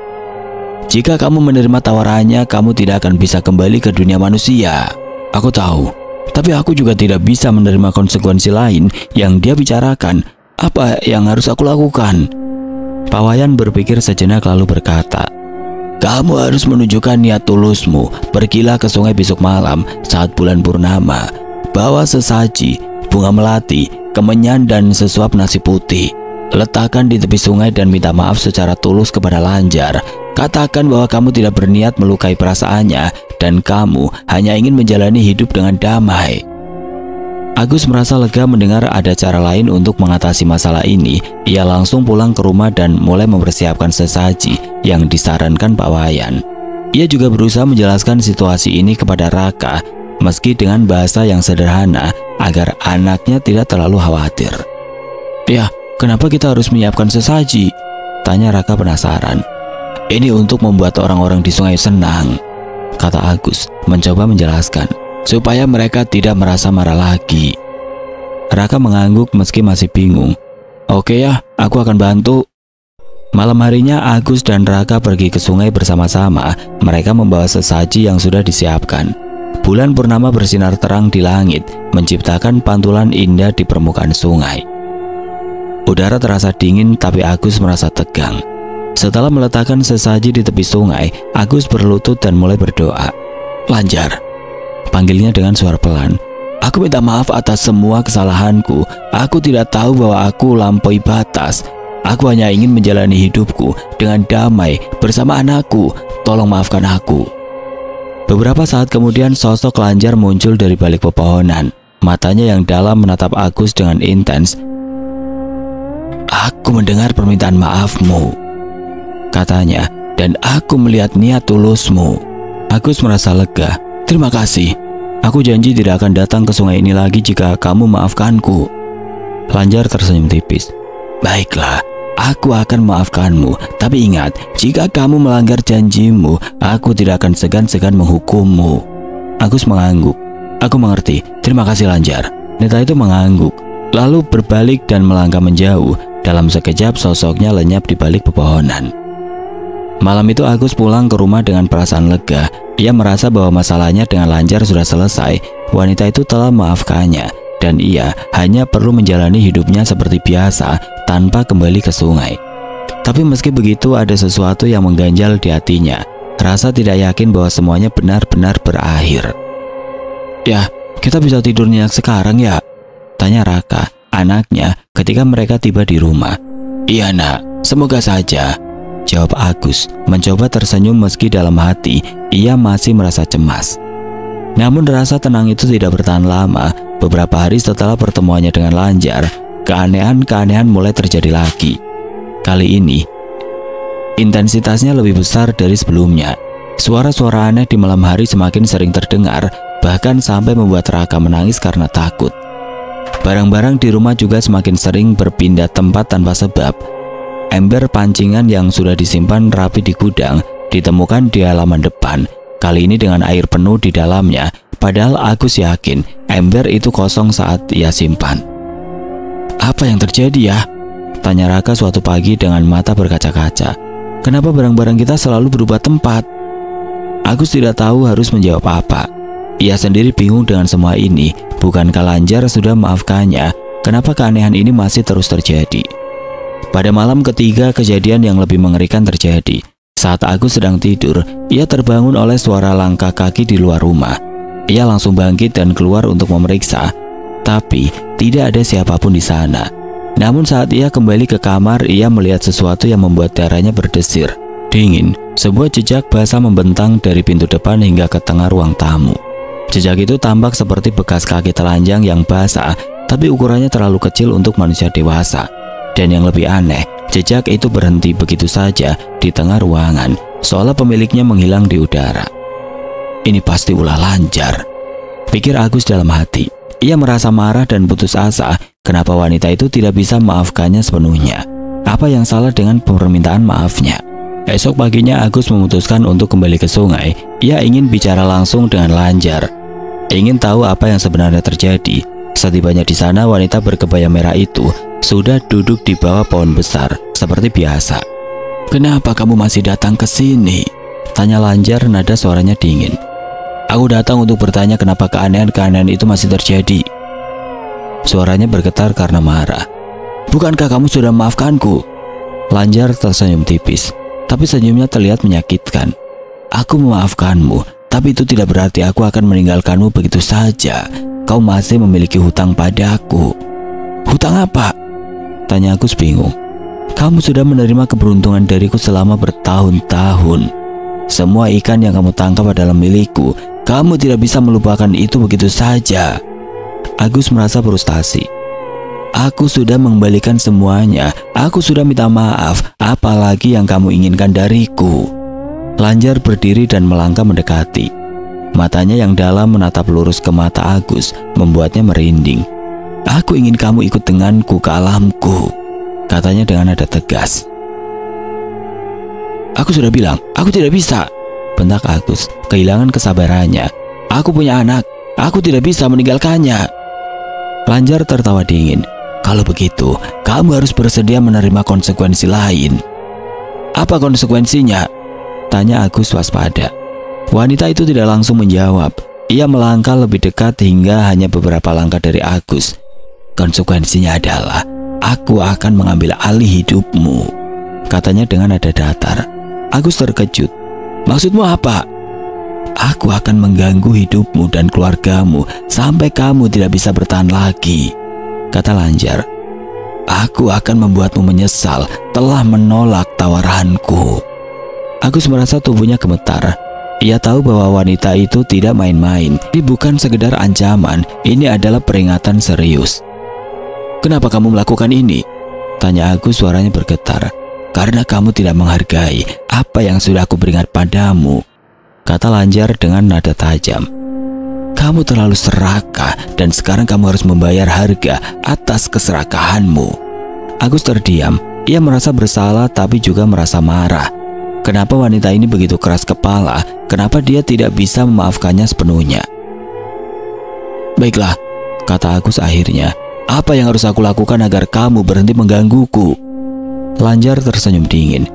Jika kamu menerima tawarannya, kamu tidak akan bisa kembali ke dunia manusia. Aku tahu, tapi aku juga tidak bisa menerima konsekuensi lain yang dia bicarakan. Apa yang harus aku lakukan? Pak Wayan berpikir sejenak lalu berkata, kamu harus menunjukkan niat tulusmu. Pergilah ke sungai besok malam saat bulan purnama. Bawa sesaji, bunga melati, kemenyan dan sesuap nasi putih. Letakkan di tepi sungai dan minta maaf secara tulus kepada Lanjar. Katakan bahwa kamu tidak berniat melukai perasaannya dan kamu hanya ingin menjalani hidup dengan damai. Agus merasa lega mendengar ada cara lain untuk mengatasi masalah ini. Ia langsung pulang ke rumah dan mulai mempersiapkan sesaji yang disarankan Pak Wayan. Ia juga berusaha menjelaskan situasi ini kepada Raka, meski dengan bahasa yang sederhana agar anaknya tidak terlalu khawatir. "Ya, kenapa kita harus menyiapkan sesaji?" tanya Raka penasaran. "Ini untuk membuat orang-orang di sungai senang," kata Agus mencoba menjelaskan, "supaya mereka tidak merasa marah lagi." Raka mengangguk meski masih bingung. "Oke ya, aku akan bantu." Malam harinya Agus dan Raka pergi ke sungai bersama-sama. Mereka membawa sesaji yang sudah disiapkan. Bulan purnama bersinar terang di langit, menciptakan pantulan indah di permukaan sungai. Udara terasa dingin, tapi Agus merasa tegang. Setelah meletakkan sesaji di tepi sungai, Agus berlutut dan mulai berdoa. "Lanjar," panggilnya dengan suara pelan. "Aku minta maaf atas semua kesalahanku. Aku tidak tahu bahwa aku lampaui batas. Aku hanya ingin menjalani hidupku dengan damai bersama anakku. Tolong maafkan aku." Beberapa saat kemudian sosok Lanjar muncul dari balik pepohonan. Matanya yang dalam menatap Agus dengan intens. "Aku mendengar permintaan maafmu," katanya, "dan aku melihat niat tulusmu." Agus merasa lega. "Terima kasih. Aku janji tidak akan datang ke sungai ini lagi jika kamu maafkanku." Lanjar tersenyum tipis. "Baiklah, aku akan memaafkanmu. Tapi ingat, jika kamu melanggar janjimu, aku tidak akan segan-segan menghukummu." Agus mengangguk. "Aku mengerti. Terima kasih, Lanjar." Neta itu mengangguk, lalu berbalik dan melangkah menjauh. Dalam sekejap sosoknya lenyap di balik pepohonan. Malam itu Agus pulang ke rumah dengan perasaan lega. Ia merasa bahwa masalahnya dengan Lanjar sudah selesai. Wanita itu telah memaafkannya, dan ia hanya perlu menjalani hidupnya seperti biasa tanpa kembali ke sungai. Tapi meski begitu, ada sesuatu yang mengganjal di hatinya. Rasa tidak yakin bahwa semuanya benar-benar berakhir. "Ya, kita bisa tidur nyenyak sekarang ya?" tanya Raka, anaknya, ketika mereka tiba di rumah. "Iya nak, semoga saja," jawab Agus, mencoba tersenyum meski dalam hati ia masih merasa cemas. Namun rasa tenang itu tidak bertahan lama. Beberapa hari setelah pertemuannya dengan Lanjar, keanehan-keanehan mulai terjadi lagi. Kali ini, intensitasnya lebih besar dari sebelumnya. Suara-suara aneh di malam hari semakin sering terdengar, bahkan sampai membuat Raka menangis karena takut. Barang-barang di rumah juga semakin sering berpindah tempat tanpa sebab. Ember pancingan yang sudah disimpan rapi di gudang ditemukan di halaman depan, kali ini dengan air penuh di dalamnya, padahal Agus yakin ember itu kosong saat ia simpan. "Apa yang terjadi ya?" tanya Raka suatu pagi dengan mata berkaca-kaca. "Kenapa barang-barang kita selalu berubah tempat?" Agus tidak tahu harus menjawab apa. Ia sendiri bingung dengan semua ini. Bukankah Lanjar sudah memaafkannya? Kenapa keanehan ini masih terus terjadi? Pada malam ketiga, kejadian yang lebih mengerikan terjadi. Saat Agus sedang tidur, ia terbangun oleh suara langkah kaki di luar rumah. Ia langsung bangkit dan keluar untuk memeriksa, tapi tidak ada siapapun di sana. Namun saat ia kembali ke kamar, ia melihat sesuatu yang membuat darahnya berdesir. Dingin, sebuah jejak basah membentang dari pintu depan hingga ke tengah ruang tamu. Jejak itu tampak seperti bekas kaki telanjang yang basah, tapi ukurannya terlalu kecil untuk manusia dewasa. Dan yang lebih aneh, jejak itu berhenti begitu saja di tengah ruangan, seolah pemiliknya menghilang di udara. "Ini pasti ulah Lanjar," pikir Agus dalam hati. Ia merasa marah dan putus asa. Kenapa wanita itu tidak bisa memaafkannya sepenuhnya? Apa yang salah dengan permintaan maafnya? Esok paginya Agus memutuskan untuk kembali ke sungai. Ia ingin bicara langsung dengan Lanjar, ingin tahu apa yang sebenarnya terjadi. Setibanya di sana, wanita berkebaya merah itu sudah duduk di bawah pohon besar seperti biasa. "Kenapa kamu masih datang ke sini?" tanya Lanjar, nada suaranya dingin. "Aku datang untuk bertanya kenapa keanehan-keanehan itu masih terjadi." Suaranya bergetar karena marah. "Bukankah kamu sudah memaafkanku?" Lanjar tersenyum tipis, tapi senyumnya terlihat menyakitkan. "Aku memaafkanmu, tapi itu tidak berarti aku akan meninggalkanmu begitu saja. Kau masih memiliki hutang padaku." "Hutang apa?" tanya Agus bingung. "Kamu sudah menerima keberuntungan dariku selama bertahun-tahun. Semua ikan yang kamu tangkap adalah milikku. Kamu tidak bisa melupakan itu begitu saja." Agus merasa frustasi. Aku sudah mengembalikan semuanya. Aku sudah minta maaf. Apalagi yang kamu inginkan dariku? Lanjar berdiri dan melangkah mendekati. Matanya yang dalam menatap lurus ke mata Agus membuatnya merinding. Aku ingin kamu ikut denganku ke alamku, katanya dengan nada tegas. Aku sudah bilang, aku tidak bisa, bentak Agus, kehilangan kesabarannya. Aku punya anak, aku tidak bisa meninggalkannya. Lanjar tertawa dingin. Kalau begitu, kamu harus bersedia menerima konsekuensi lain. Apa konsekuensinya? Tanya Agus waspada. Wanita itu tidak langsung menjawab. Ia melangkah lebih dekat hingga hanya beberapa langkah dari Agus. Konsekuensinya adalah aku akan mengambil alih hidupmu, katanya dengan nada datar. Agus terkejut. Maksudmu apa? Aku akan mengganggu hidupmu dan keluargamu sampai kamu tidak bisa bertahan lagi, kata Lanjar. Aku akan membuatmu menyesal telah menolak tawaranku. Agus merasa tubuhnya gemetar. Ia tahu bahwa wanita itu tidak main-main. Ini bukan sekedar ancaman, ini adalah peringatan serius. Kenapa kamu melakukan ini? Tanya Agus, suaranya bergetar. Karena kamu tidak menghargai apa yang sudah aku berikan padamu, kata Lanjar dengan nada tajam. Kamu terlalu serakah dan sekarang kamu harus membayar harga atas keserakahanmu. Agus terdiam. Ia merasa bersalah tapi juga merasa marah. Kenapa wanita ini begitu keras kepala? Kenapa dia tidak bisa memaafkannya sepenuhnya? Baiklah, kata Agus akhirnya. Apa yang harus aku lakukan agar kamu berhenti menggangguku? Lanjar tersenyum dingin.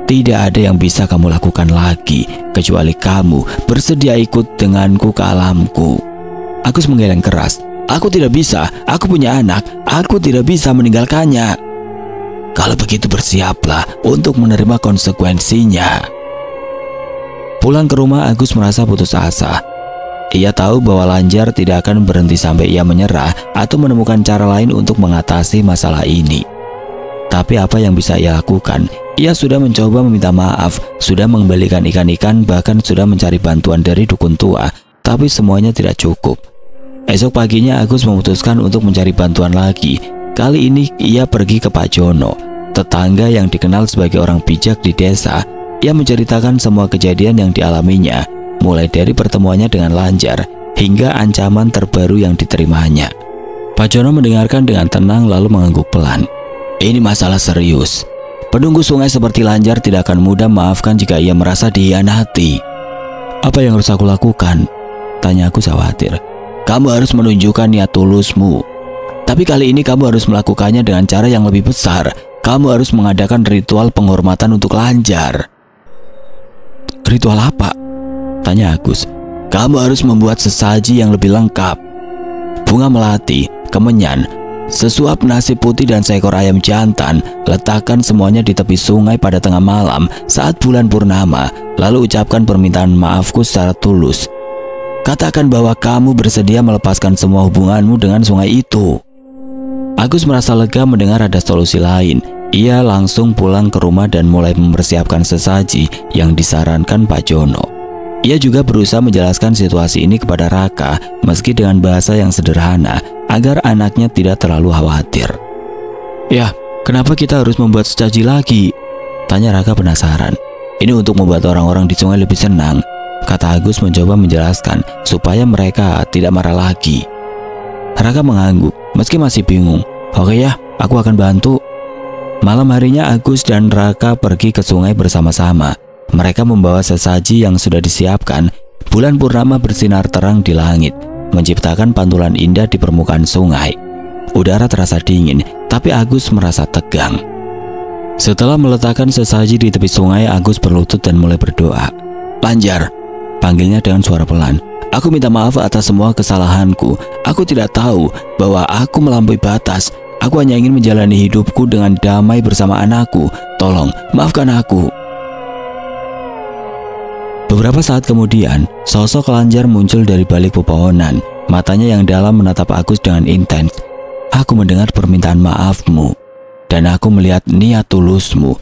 Tidak ada yang bisa kamu lakukan lagi kecuali kamu bersedia ikut denganku ke alamku. Agus menggeleng keras. Aku tidak bisa, aku punya anak, aku tidak bisa meninggalkannya. Kalau begitu bersiaplah untuk menerima konsekuensinya. Pulang ke rumah, Agus merasa putus asa. Ia tahu bahwa Lanjar tidak akan berhenti sampai ia menyerah atau menemukan cara lain untuk mengatasi masalah ini. Tapi apa yang bisa ia lakukan? Ia sudah mencoba meminta maaf, sudah mengembalikan ikan-ikan, bahkan sudah mencari bantuan dari dukun tua, tapi semuanya tidak cukup. Esok paginya Agus memutuskan untuk mencari bantuan lagi. Kali ini ia pergi ke Pak Jono, tetangga yang dikenal sebagai orang bijak di desa. Ia menceritakan semua kejadian yang dialaminya, mulai dari pertemuannya dengan Lanjar hingga ancaman terbaru yang diterimanya. Pak Jono mendengarkan dengan tenang lalu mengangguk pelan. Ini masalah serius. Penunggu sungai seperti Lanjar tidak akan mudah memaafkan jika ia merasa dihianati. Apa yang harus aku lakukan? Tanya Agus khawatir. Kamu harus menunjukkan niat tulusmu. Tapi kali ini kamu harus melakukannya dengan cara yang lebih besar. Kamu harus mengadakan ritual penghormatan untuk Lanjar. Ritual apa? Tanya Agus. Kamu harus membuat sesaji yang lebih lengkap. Bunga melati, kemenyan, sesuap nasi putih dan seekor ayam jantan. Letakkan semuanya di tepi sungai pada tengah malam saat bulan purnama. Lalu ucapkan permintaan maafku secara tulus. Katakan bahwa kamu bersedia melepaskan semua hubunganmu dengan sungai itu. Agus merasa lega mendengar ada solusi lain. Ia langsung pulang ke rumah dan mulai mempersiapkan sesaji yang disarankan Pak Jono. Ia juga berusaha menjelaskan situasi ini kepada Raka, meski dengan bahasa yang sederhana, agar anaknya tidak terlalu khawatir. Ya, kenapa kita harus membuat sesaji lagi? Tanya Raka penasaran. Ini untuk membuat orang-orang di sungai lebih senang, kata Agus mencoba menjelaskan supaya mereka tidak marah lagi. Raka mengangguk, meski masih bingung. Oke ya, aku akan bantu. Malam harinya Agus dan Raka pergi ke sungai bersama-sama. Mereka membawa sesaji yang sudah disiapkan. Bulan purnama bersinar terang di langit, menciptakan pantulan indah di permukaan sungai. Udara terasa dingin, tapi Agus merasa tegang. Setelah meletakkan sesaji di tepi sungai, Agus berlutut dan mulai berdoa. Lanjar, panggilnya dengan suara pelan. Aku minta maaf atas semua kesalahanku. Aku tidak tahu bahwa aku melampaui batas. Aku hanya ingin menjalani hidupku dengan damai bersama anakku. Tolong, maafkan aku. Beberapa saat kemudian, sosok Lanjar muncul dari balik pepohonan. Matanya yang dalam menatap Agus dengan intens. Aku mendengar permintaan maafmu, dan aku melihat niat tulusmu.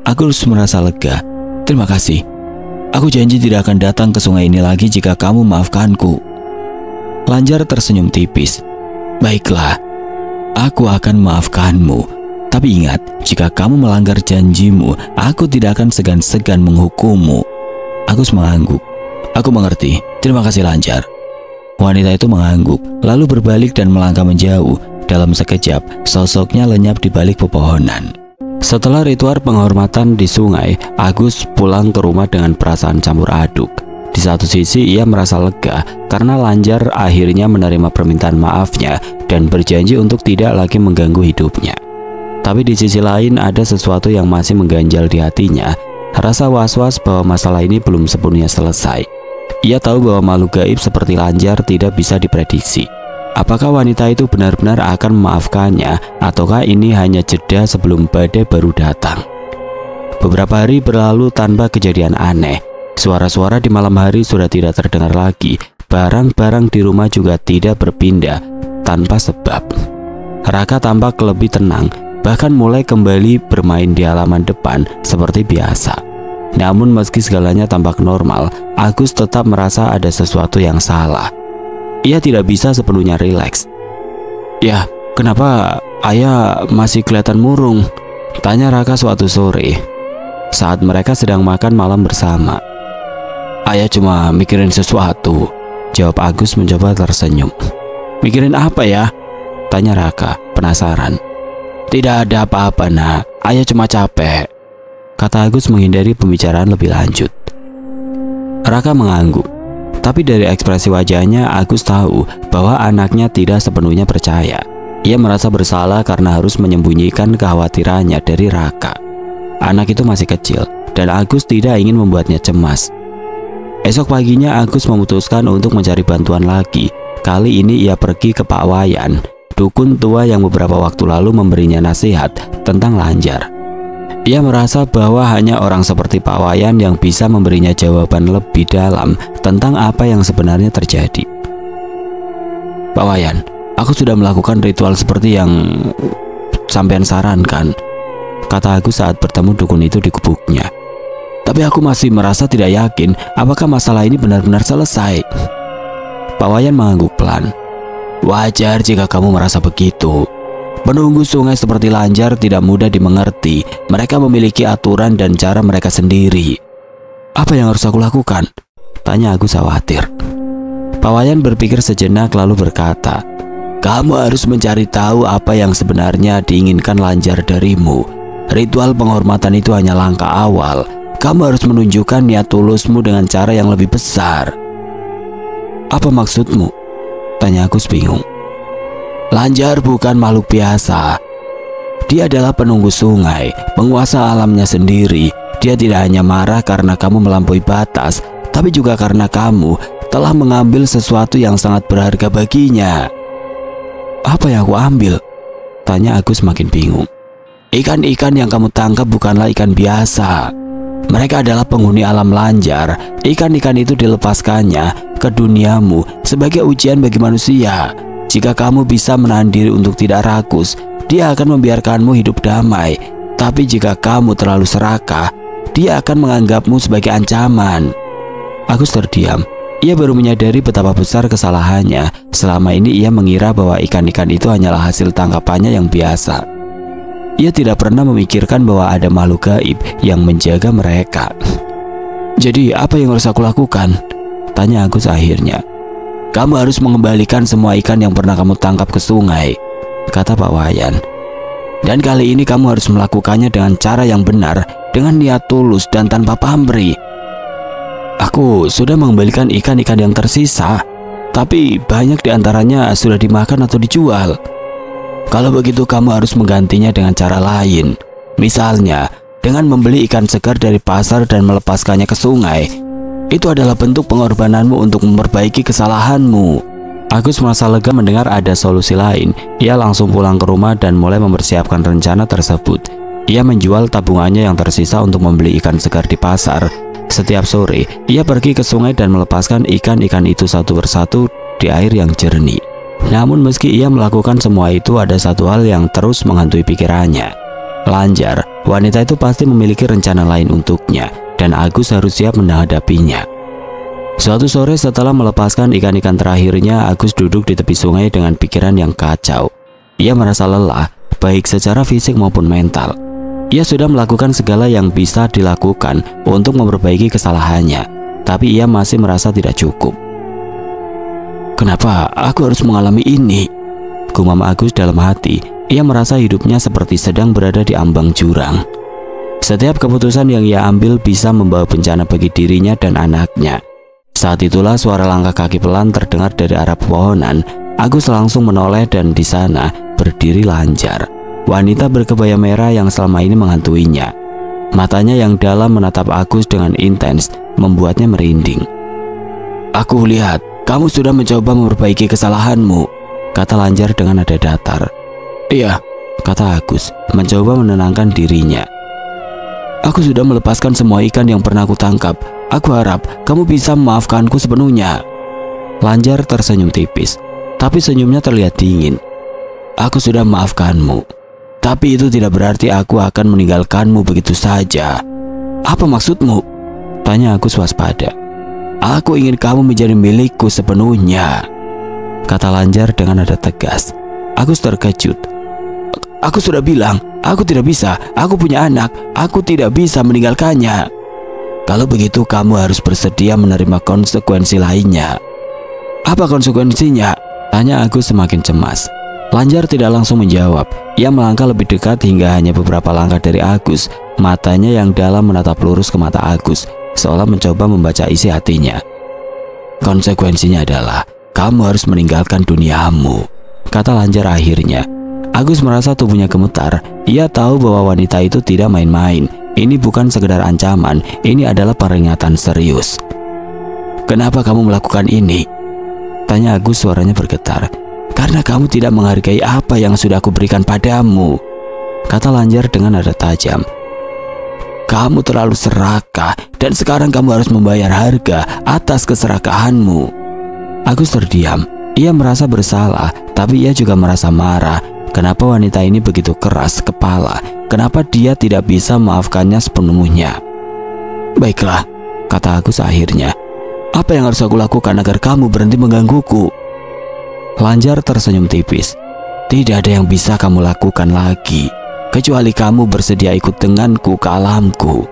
Agus merasa lega. Terima kasih. Aku janji tidak akan datang ke sungai ini lagi jika kamu maafkanku. Lanjar tersenyum tipis. Baiklah, aku akan memaafkanmu. Tapi ingat, jika kamu melanggar janjimu, aku tidak akan segan-segan menghukummu. Agus mengangguk. Aku mengerti, terima kasih Lanjar. Wanita itu mengangguk, lalu berbalik dan melangkah menjauh. Dalam sekejap, sosoknya lenyap di balik pepohonan. Setelah ritual penghormatan di sungai, Agus pulang ke rumah dengan perasaan campur aduk. Di satu sisi ia merasa lega karena Lanjar akhirnya menerima permintaan maafnya dan berjanji untuk tidak lagi mengganggu hidupnya. Tapi di sisi lain ada sesuatu yang masih mengganjal di hatinya, rasa was-was bahwa masalah ini belum sepenuhnya selesai. Ia tahu bahwa makhluk gaib seperti Lanjar tidak bisa diprediksi. Apakah wanita itu benar-benar akan memaafkannya, ataukah ini hanya jeda sebelum badai baru datang? Beberapa hari berlalu tanpa kejadian aneh. Suara-suara di malam hari sudah tidak terdengar lagi. Barang-barang di rumah juga tidak berpindah tanpa sebab. Raka tampak lebih tenang, bahkan mulai kembali bermain di halaman depan seperti biasa. Namun meski segalanya tampak normal, Agus tetap merasa ada sesuatu yang salah. Ia tidak bisa sepenuhnya rileks. "Ya, kenapa ayah masih kelihatan murung?" tanya Raka suatu sore saat mereka sedang makan malam bersama. "Ayah cuma mikirin sesuatu," jawab Agus mencoba tersenyum. "Mikirin apa ya?" tanya Raka penasaran. "Tidak ada apa-apa nak, ayah cuma capek," kata Agus menghindari pembicaraan lebih lanjut. Raka mengangguk, tapi dari ekspresi wajahnya Agus tahu bahwa anaknya tidak sepenuhnya percaya. Ia merasa bersalah karena harus menyembunyikan kekhawatirannya dari Raka. Anak itu masih kecil dan Agus tidak ingin membuatnya cemas. Esok paginya Agus memutuskan untuk mencari bantuan lagi. Kali ini ia pergi ke Pak Wayan, dukun tua yang beberapa waktu lalu memberinya nasihat tentang Lanjar. Ia merasa bahwa hanya orang seperti Pak Wayan yang bisa memberinya jawaban lebih dalam tentang apa yang sebenarnya terjadi. "Pak Wayan, aku sudah melakukan ritual seperti yang sampean sarankan," kata Agus saat bertemu dukun itu di gubuknya. "Tapi aku masih merasa tidak yakin apakah masalah ini benar-benar selesai." Pak Wayan mengangguk pelan. "Wajar jika kamu merasa begitu. Penunggu sungai seperti Lanjar tidak mudah dimengerti. Mereka memiliki aturan dan cara mereka sendiri." "Apa yang harus aku lakukan?" tanya Agus khawatir. Pak Wayan berpikir sejenak lalu berkata, "Kamu harus mencari tahu apa yang sebenarnya diinginkan Lanjar darimu. Ritual penghormatan itu hanya langkah awal. Kamu harus menunjukkan niat tulusmu dengan cara yang lebih besar." "Apa maksudmu?" tanya Agus bingung. "Lanjar bukan makhluk biasa. Dia adalah penunggu sungai, penguasa alamnya sendiri. Dia tidak hanya marah karena kamu melampaui batas, tapi juga karena kamu telah mengambil sesuatu yang sangat berharga baginya." "Apa yang aku ambil?" tanya Agus makin bingung. "Ikan-ikan yang kamu tangkap bukanlah ikan biasa. Mereka adalah penghuni alam Lanjar. Ikan-ikan itu dilepaskannya ke duniamu sebagai ujian bagi manusia. Jika kamu bisa menahan diri untuk tidak rakus, dia akan membiarkanmu hidup damai. Tapi jika kamu terlalu serakah, dia akan menganggapmu sebagai ancaman." Agus terdiam. Ia baru menyadari betapa besar kesalahannya. Selama ini ia mengira bahwa ikan-ikan itu hanyalah hasil tangkapannya yang biasa. Ia tidak pernah memikirkan bahwa ada makhluk gaib yang menjaga mereka. "Jadi apa yang harus aku lakukan?" tanya Agus akhirnya. "Kamu harus mengembalikan semua ikan yang pernah kamu tangkap ke sungai," kata Pak Wayan. "Dan kali ini kamu harus melakukannya dengan cara yang benar, dengan niat tulus dan tanpa pamrih." "Aku sudah mengembalikan ikan-ikan yang tersisa, tapi banyak diantaranya sudah dimakan atau dijual." "Kalau begitu kamu harus menggantinya dengan cara lain. Misalnya, dengan membeli ikan segar dari pasar dan melepaskannya ke sungai. Itu adalah bentuk pengorbananmu untuk memperbaiki kesalahanmu." Agus merasa lega mendengar ada solusi lain. Ia langsung pulang ke rumah dan mulai mempersiapkan rencana tersebut. Ia menjual tabungannya yang tersisa untuk membeli ikan segar di pasar. Setiap sore, ia pergi ke sungai dan melepaskan ikan-ikan itu satu persatu di air yang jernih. Namun meski ia melakukan semua itu, ada satu hal yang terus menghantui pikirannya. Lanjar, wanita itu pasti memiliki rencana lain untuknya, dan Agus harus siap menghadapinya. Suatu sore setelah melepaskan ikan-ikan terakhirnya, Agus duduk di tepi sungai dengan pikiran yang kacau. Ia merasa lelah, baik secara fisik maupun mental. Ia sudah melakukan segala yang bisa dilakukan untuk memperbaiki kesalahannya, tapi ia masih merasa tidak cukup. Kenapa aku harus mengalami ini? Gumam Agus dalam hati. Ia merasa hidupnya seperti sedang berada di ambang jurang. Setiap keputusan yang ia ambil bisa membawa bencana bagi dirinya dan anaknya. Saat itulah suara langkah kaki pelan terdengar dari arah pepohonan. Agus langsung menoleh dan di sana berdiri Lanjar, wanita berkebaya merah yang selama ini menghantuinya. Matanya yang dalam menatap Agus dengan intens membuatnya merinding. "Aku lihat kamu sudah mencoba memperbaiki kesalahanmu," kata Lanjar dengan nada datar. "Iya," kata Agus, mencoba menenangkan dirinya. "Aku sudah melepaskan semua ikan yang pernah aku tangkap. Aku harap kamu bisa memaafkanku sepenuhnya." Lanjar tersenyum tipis, tapi senyumnya terlihat dingin. "Aku sudah memaafkanmu, tapi itu tidak berarti aku akan meninggalkanmu begitu saja." "Apa maksudmu?" tanya Agus waspada. "Aku ingin kamu menjadi milikku sepenuhnya," kata Lanjar dengan nada tegas. Agus terkejut. "Aku sudah bilang, aku tidak bisa. Aku punya anak, aku tidak bisa meninggalkannya." "Kalau begitu kamu harus bersedia menerima konsekuensi lainnya." "Apa konsekuensinya?" tanya Agus semakin cemas. Lanjar tidak langsung menjawab. Ia melangkah lebih dekat hingga hanya beberapa langkah dari Agus. Matanya yang dalam menatap lurus ke mata Agus, seolah mencoba membaca isi hatinya. "Konsekuensinya adalah kamu harus meninggalkan duniamu," kata Lanjar akhirnya. Agus merasa tubuhnya gemetar. Ia tahu bahwa wanita itu tidak main-main. Ini bukan sekedar ancaman, ini adalah peringatan serius. "Kenapa kamu melakukan ini?" tanya Agus, suaranya bergetar. "Karena kamu tidak menghargai apa yang sudah aku berikan padamu," kata Lanjar dengan nada tajam. "Kamu terlalu serakah dan sekarang kamu harus membayar harga atas keserakahanmu." Agus terdiam. Ia merasa bersalah, tapi ia juga merasa marah. Kenapa wanita ini begitu keras kepala? Kenapa dia tidak bisa memaafkannya sepenuhnya? "Baiklah," kata Agus akhirnya. "Apa yang harus aku lakukan agar kamu berhenti menggangguku?" Lanjar tersenyum tipis. "Tidak ada yang bisa kamu lakukan lagi, kecuali kamu bersedia ikut denganku ke alamku."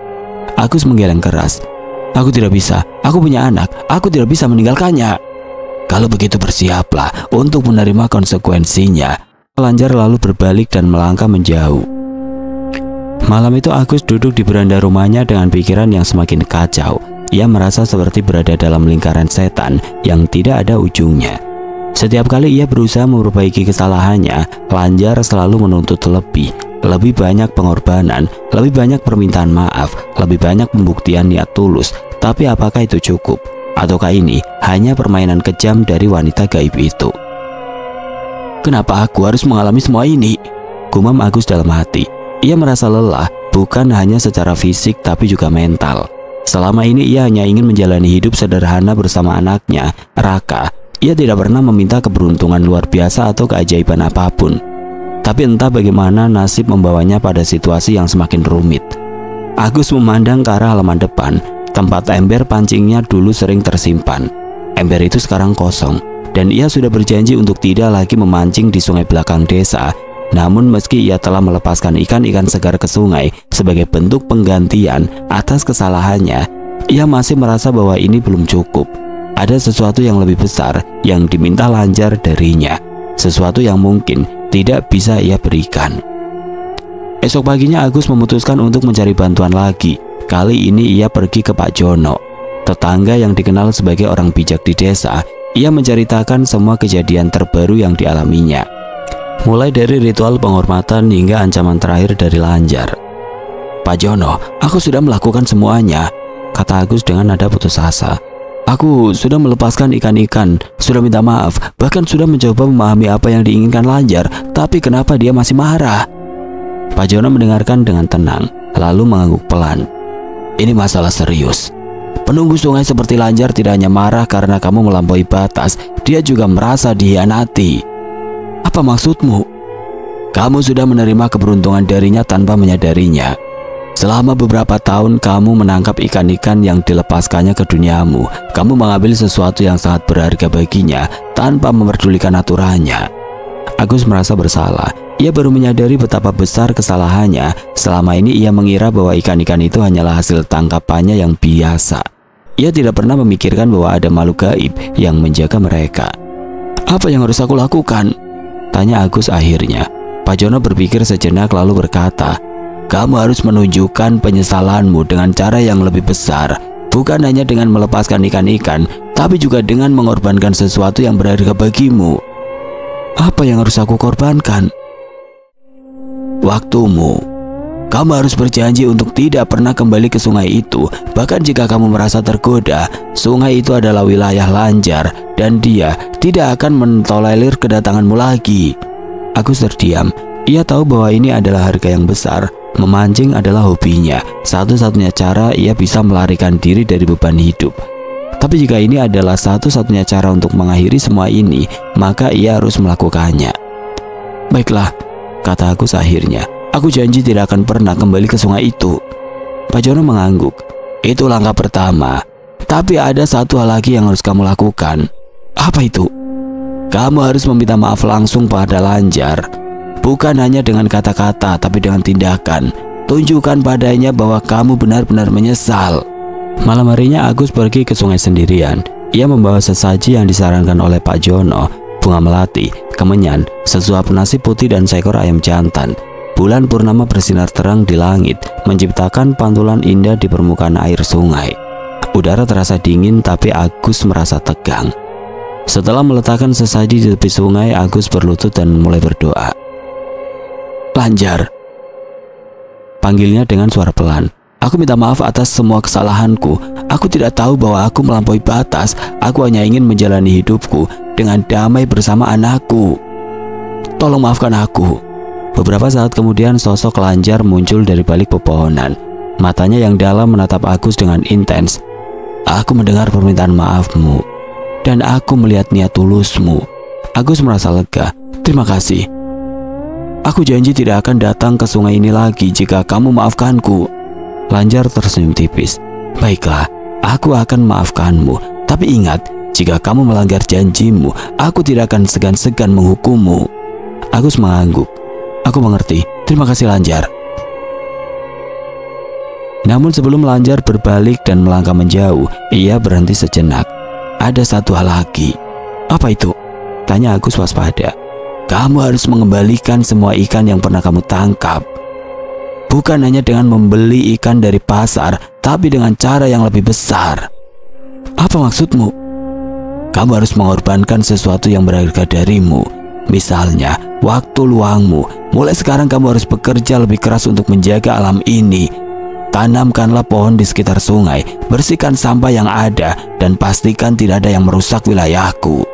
Agus menggeleng keras. "Aku tidak bisa, aku punya anak, aku tidak bisa meninggalkannya." "Kalau begitu bersiaplah untuk menerima konsekuensinya." Lanjar lalu berbalik dan melangkah menjauh. Malam itu Agus duduk di beranda rumahnya dengan pikiran yang semakin kacau. Ia merasa seperti berada dalam lingkaran setan yang tidak ada ujungnya. Setiap kali ia berusaha memperbaiki kesalahannya, Lanjar selalu menuntut lebih banyak pengorbanan, lebih banyak permintaan maaf, lebih banyak pembuktian niat tulus. Tapi apakah itu cukup? Ataukah ini hanya permainan kejam dari wanita gaib itu? "Kenapa aku harus mengalami semua ini?" gumam Agus dalam hati. Ia merasa lelah, bukan hanya secara fisik tapi juga mental. Selama ini ia hanya ingin menjalani hidup sederhana bersama anaknya, Raka. Ia tidak pernah meminta keberuntungan luar biasa atau keajaiban apapun. Tapi entah bagaimana nasib membawanya pada situasi yang semakin rumit. Agus memandang ke arah halaman depan, tempat ember pancingnya dulu sering tersimpan. Ember itu sekarang kosong, dan ia sudah berjanji untuk tidak lagi memancing di sungai belakang desa. Namun meski ia telah melepaskan ikan-ikan segar ke sungai sebagai bentuk penggantian atas kesalahannya, ia masih merasa bahwa ini belum cukup. Ada sesuatu yang lebih besar yang diminta Lanjar darinya, sesuatu yang mungkin tidak bisa ia berikan. Esok paginya Agus memutuskan untuk mencari bantuan lagi. Kali ini ia pergi ke Pak Jono, tetangga yang dikenal sebagai orang bijak di desa. Ia menceritakan semua kejadian terbaru yang dialaminya, mulai dari ritual penghormatan hingga ancaman terakhir dari Lanjar. "Pak Jono, aku sudah melakukan semuanya," kata Agus dengan nada putus asa. "Aku sudah melepaskan ikan-ikan, sudah minta maaf, bahkan sudah mencoba memahami apa yang diinginkan Lanjar, tapi kenapa dia masih marah?" Pak Jono mendengarkan dengan tenang, lalu mengangguk pelan. "Ini masalah serius. Penunggu sungai seperti Lanjar tidak hanya marah karena kamu melampaui batas, dia juga merasa dihianati." "Apa maksudmu?" "Kamu sudah menerima keberuntungan darinya tanpa menyadarinya. Selama beberapa tahun kamu menangkap ikan-ikan yang dilepaskannya ke duniamu. Kamu mengambil sesuatu yang sangat berharga baginya tanpa memperdulikan aturannya. Agus merasa bersalah. Ia baru menyadari betapa besar kesalahannya. Selama ini ia mengira bahwa ikan-ikan itu hanyalah hasil tangkapannya yang biasa. Ia tidak pernah memikirkan bahwa ada makhluk gaib yang menjaga mereka. Apa yang harus aku lakukan? Tanya Agus akhirnya. Pak Jono berpikir sejenak lalu berkata, kamu harus menunjukkan penyesalanmu dengan cara yang lebih besar. Bukan hanya dengan melepaskan ikan-ikan, tapi juga dengan mengorbankan sesuatu yang berharga bagimu. Apa yang harus aku korbankan? Waktumu. Kamu harus berjanji untuk tidak pernah kembali ke sungai itu. Bahkan jika kamu merasa tergoda, sungai itu adalah wilayah Lanjar dan dia tidak akan mentolerir kedatanganmu lagi. Agus terdiam. Ia tahu bahwa ini adalah harga yang besar. Memancing adalah hobinya. Satu-satunya cara ia bisa melarikan diri dari beban hidup. Tapi jika ini adalah satu-satunya cara untuk mengakhiri semua ini, maka ia harus melakukannya. Baiklah, kata Agus akhirnya. Aku janji tidak akan pernah kembali ke sungai itu. Pak Jono mengangguk. Itu langkah pertama. Tapi ada satu hal lagi yang harus kamu lakukan. Apa itu? Kamu harus meminta maaf langsung pada Lanjar. Bukan hanya dengan kata-kata, tapi dengan tindakan. Tunjukkan padanya bahwa kamu benar-benar menyesal. Malam harinya Agus pergi ke sungai sendirian. Ia membawa sesaji yang disarankan oleh Pak Jono, bunga melati, kemenyan, sesuap nasi putih dan seekor ayam jantan. Bulan purnama bersinar terang di langit, menciptakan pantulan indah di permukaan air sungai. Udara terasa dingin, tapi Agus merasa tegang. Setelah meletakkan sesaji di tepi sungai, Agus berlutut dan mulai berdoa. Lanjar, panggilnya dengan suara pelan. Aku minta maaf atas semua kesalahanku. Aku tidak tahu bahwa aku melampaui batas. Aku hanya ingin menjalani hidupku dengan damai bersama anakku. Tolong maafkan aku. Beberapa saat kemudian sosok Lanjar muncul dari balik pepohonan. Matanya yang dalam menatap Agus dengan intens. Aku mendengar permintaan maafmu dan aku melihat niat tulusmu. Agus merasa lega. Terima kasih. Aku janji tidak akan datang ke sungai ini lagi jika kamu maafkanku. Lanjar tersenyum tipis. Baiklah, aku akan maafkanmu. Tapi ingat, jika kamu melanggar janjimu, aku tidak akan segan-segan menghukummu. Agus mengangguk. Aku mengerti. Terima kasih Lanjar. Namun sebelum Lanjar berbalik dan melangkah menjauh, ia berhenti sejenak. Ada satu hal lagi. Apa itu? Tanya Agus waspada. Kamu harus mengembalikan semua ikan yang pernah kamu tangkap. Bukan hanya dengan membeli ikan dari pasar, tapi dengan cara yang lebih besar. Apa maksudmu? Kamu harus mengorbankan sesuatu yang berharga darimu. Misalnya, waktu luangmu. Mulai sekarang kamu harus bekerja lebih keras untuk menjaga alam ini. Tanamkanlah pohon di sekitar sungai, bersihkan sampah yang ada, dan pastikan tidak ada yang merusak wilayahku.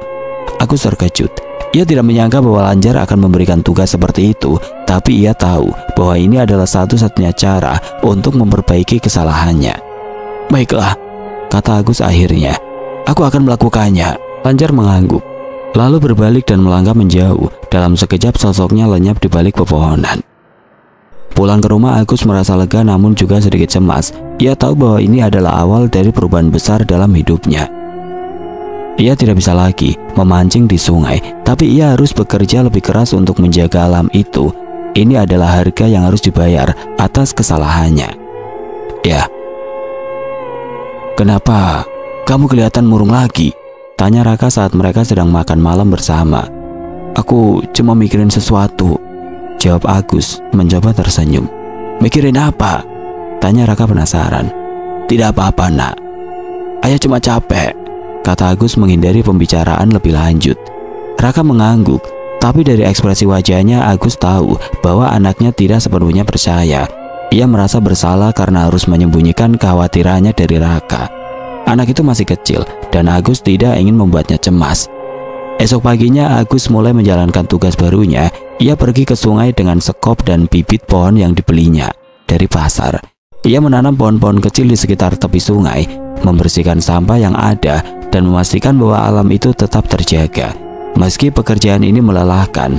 Aku terkejut. Ia tidak menyangka bahwa Lanjar akan memberikan tugas seperti itu, tapi ia tahu bahwa ini adalah satu-satunya cara untuk memperbaiki kesalahannya. Baiklah, kata Agus akhirnya. Aku akan melakukannya. Lanjar mengangguk, lalu berbalik dan melangkah menjauh. Dalam sekejap sosoknya lenyap di balik pepohonan. Pulang ke rumah, Agus merasa lega namun juga sedikit cemas. Ia tahu bahwa ini adalah awal dari perubahan besar dalam hidupnya. Ia tidak bisa lagi memancing di sungai, tapi ia harus bekerja lebih keras untuk menjaga alam itu. Ini adalah harga yang harus dibayar atas kesalahannya. Ya. Kenapa kamu kelihatan murung lagi? Tanya Raka saat mereka sedang makan malam bersama. Aku cuma mikirin sesuatu, jawab Agus mencoba tersenyum. Mikirin apa? Tanya Raka penasaran. Tidak apa-apa nak, ayah cuma capek, kata Agus menghindari pembicaraan lebih lanjut. Raka mengangguk, tapi dari ekspresi wajahnya Agus tahu bahwa anaknya tidak sepenuhnya percaya. Ia merasa bersalah karena harus menyembunyikan kekhawatirannya dari Raka. Anak itu masih kecil dan Agus tidak ingin membuatnya cemas. Esok paginya Agus mulai menjalankan tugas barunya. Ia pergi ke sungai dengan sekop dan bibit pohon yang dibelinya dari pasar. Ia menanam pohon-pohon kecil di sekitar tepi sungai, membersihkan sampah yang ada, dan memastikan bahwa alam itu tetap terjaga. Meski pekerjaan ini melelahkan,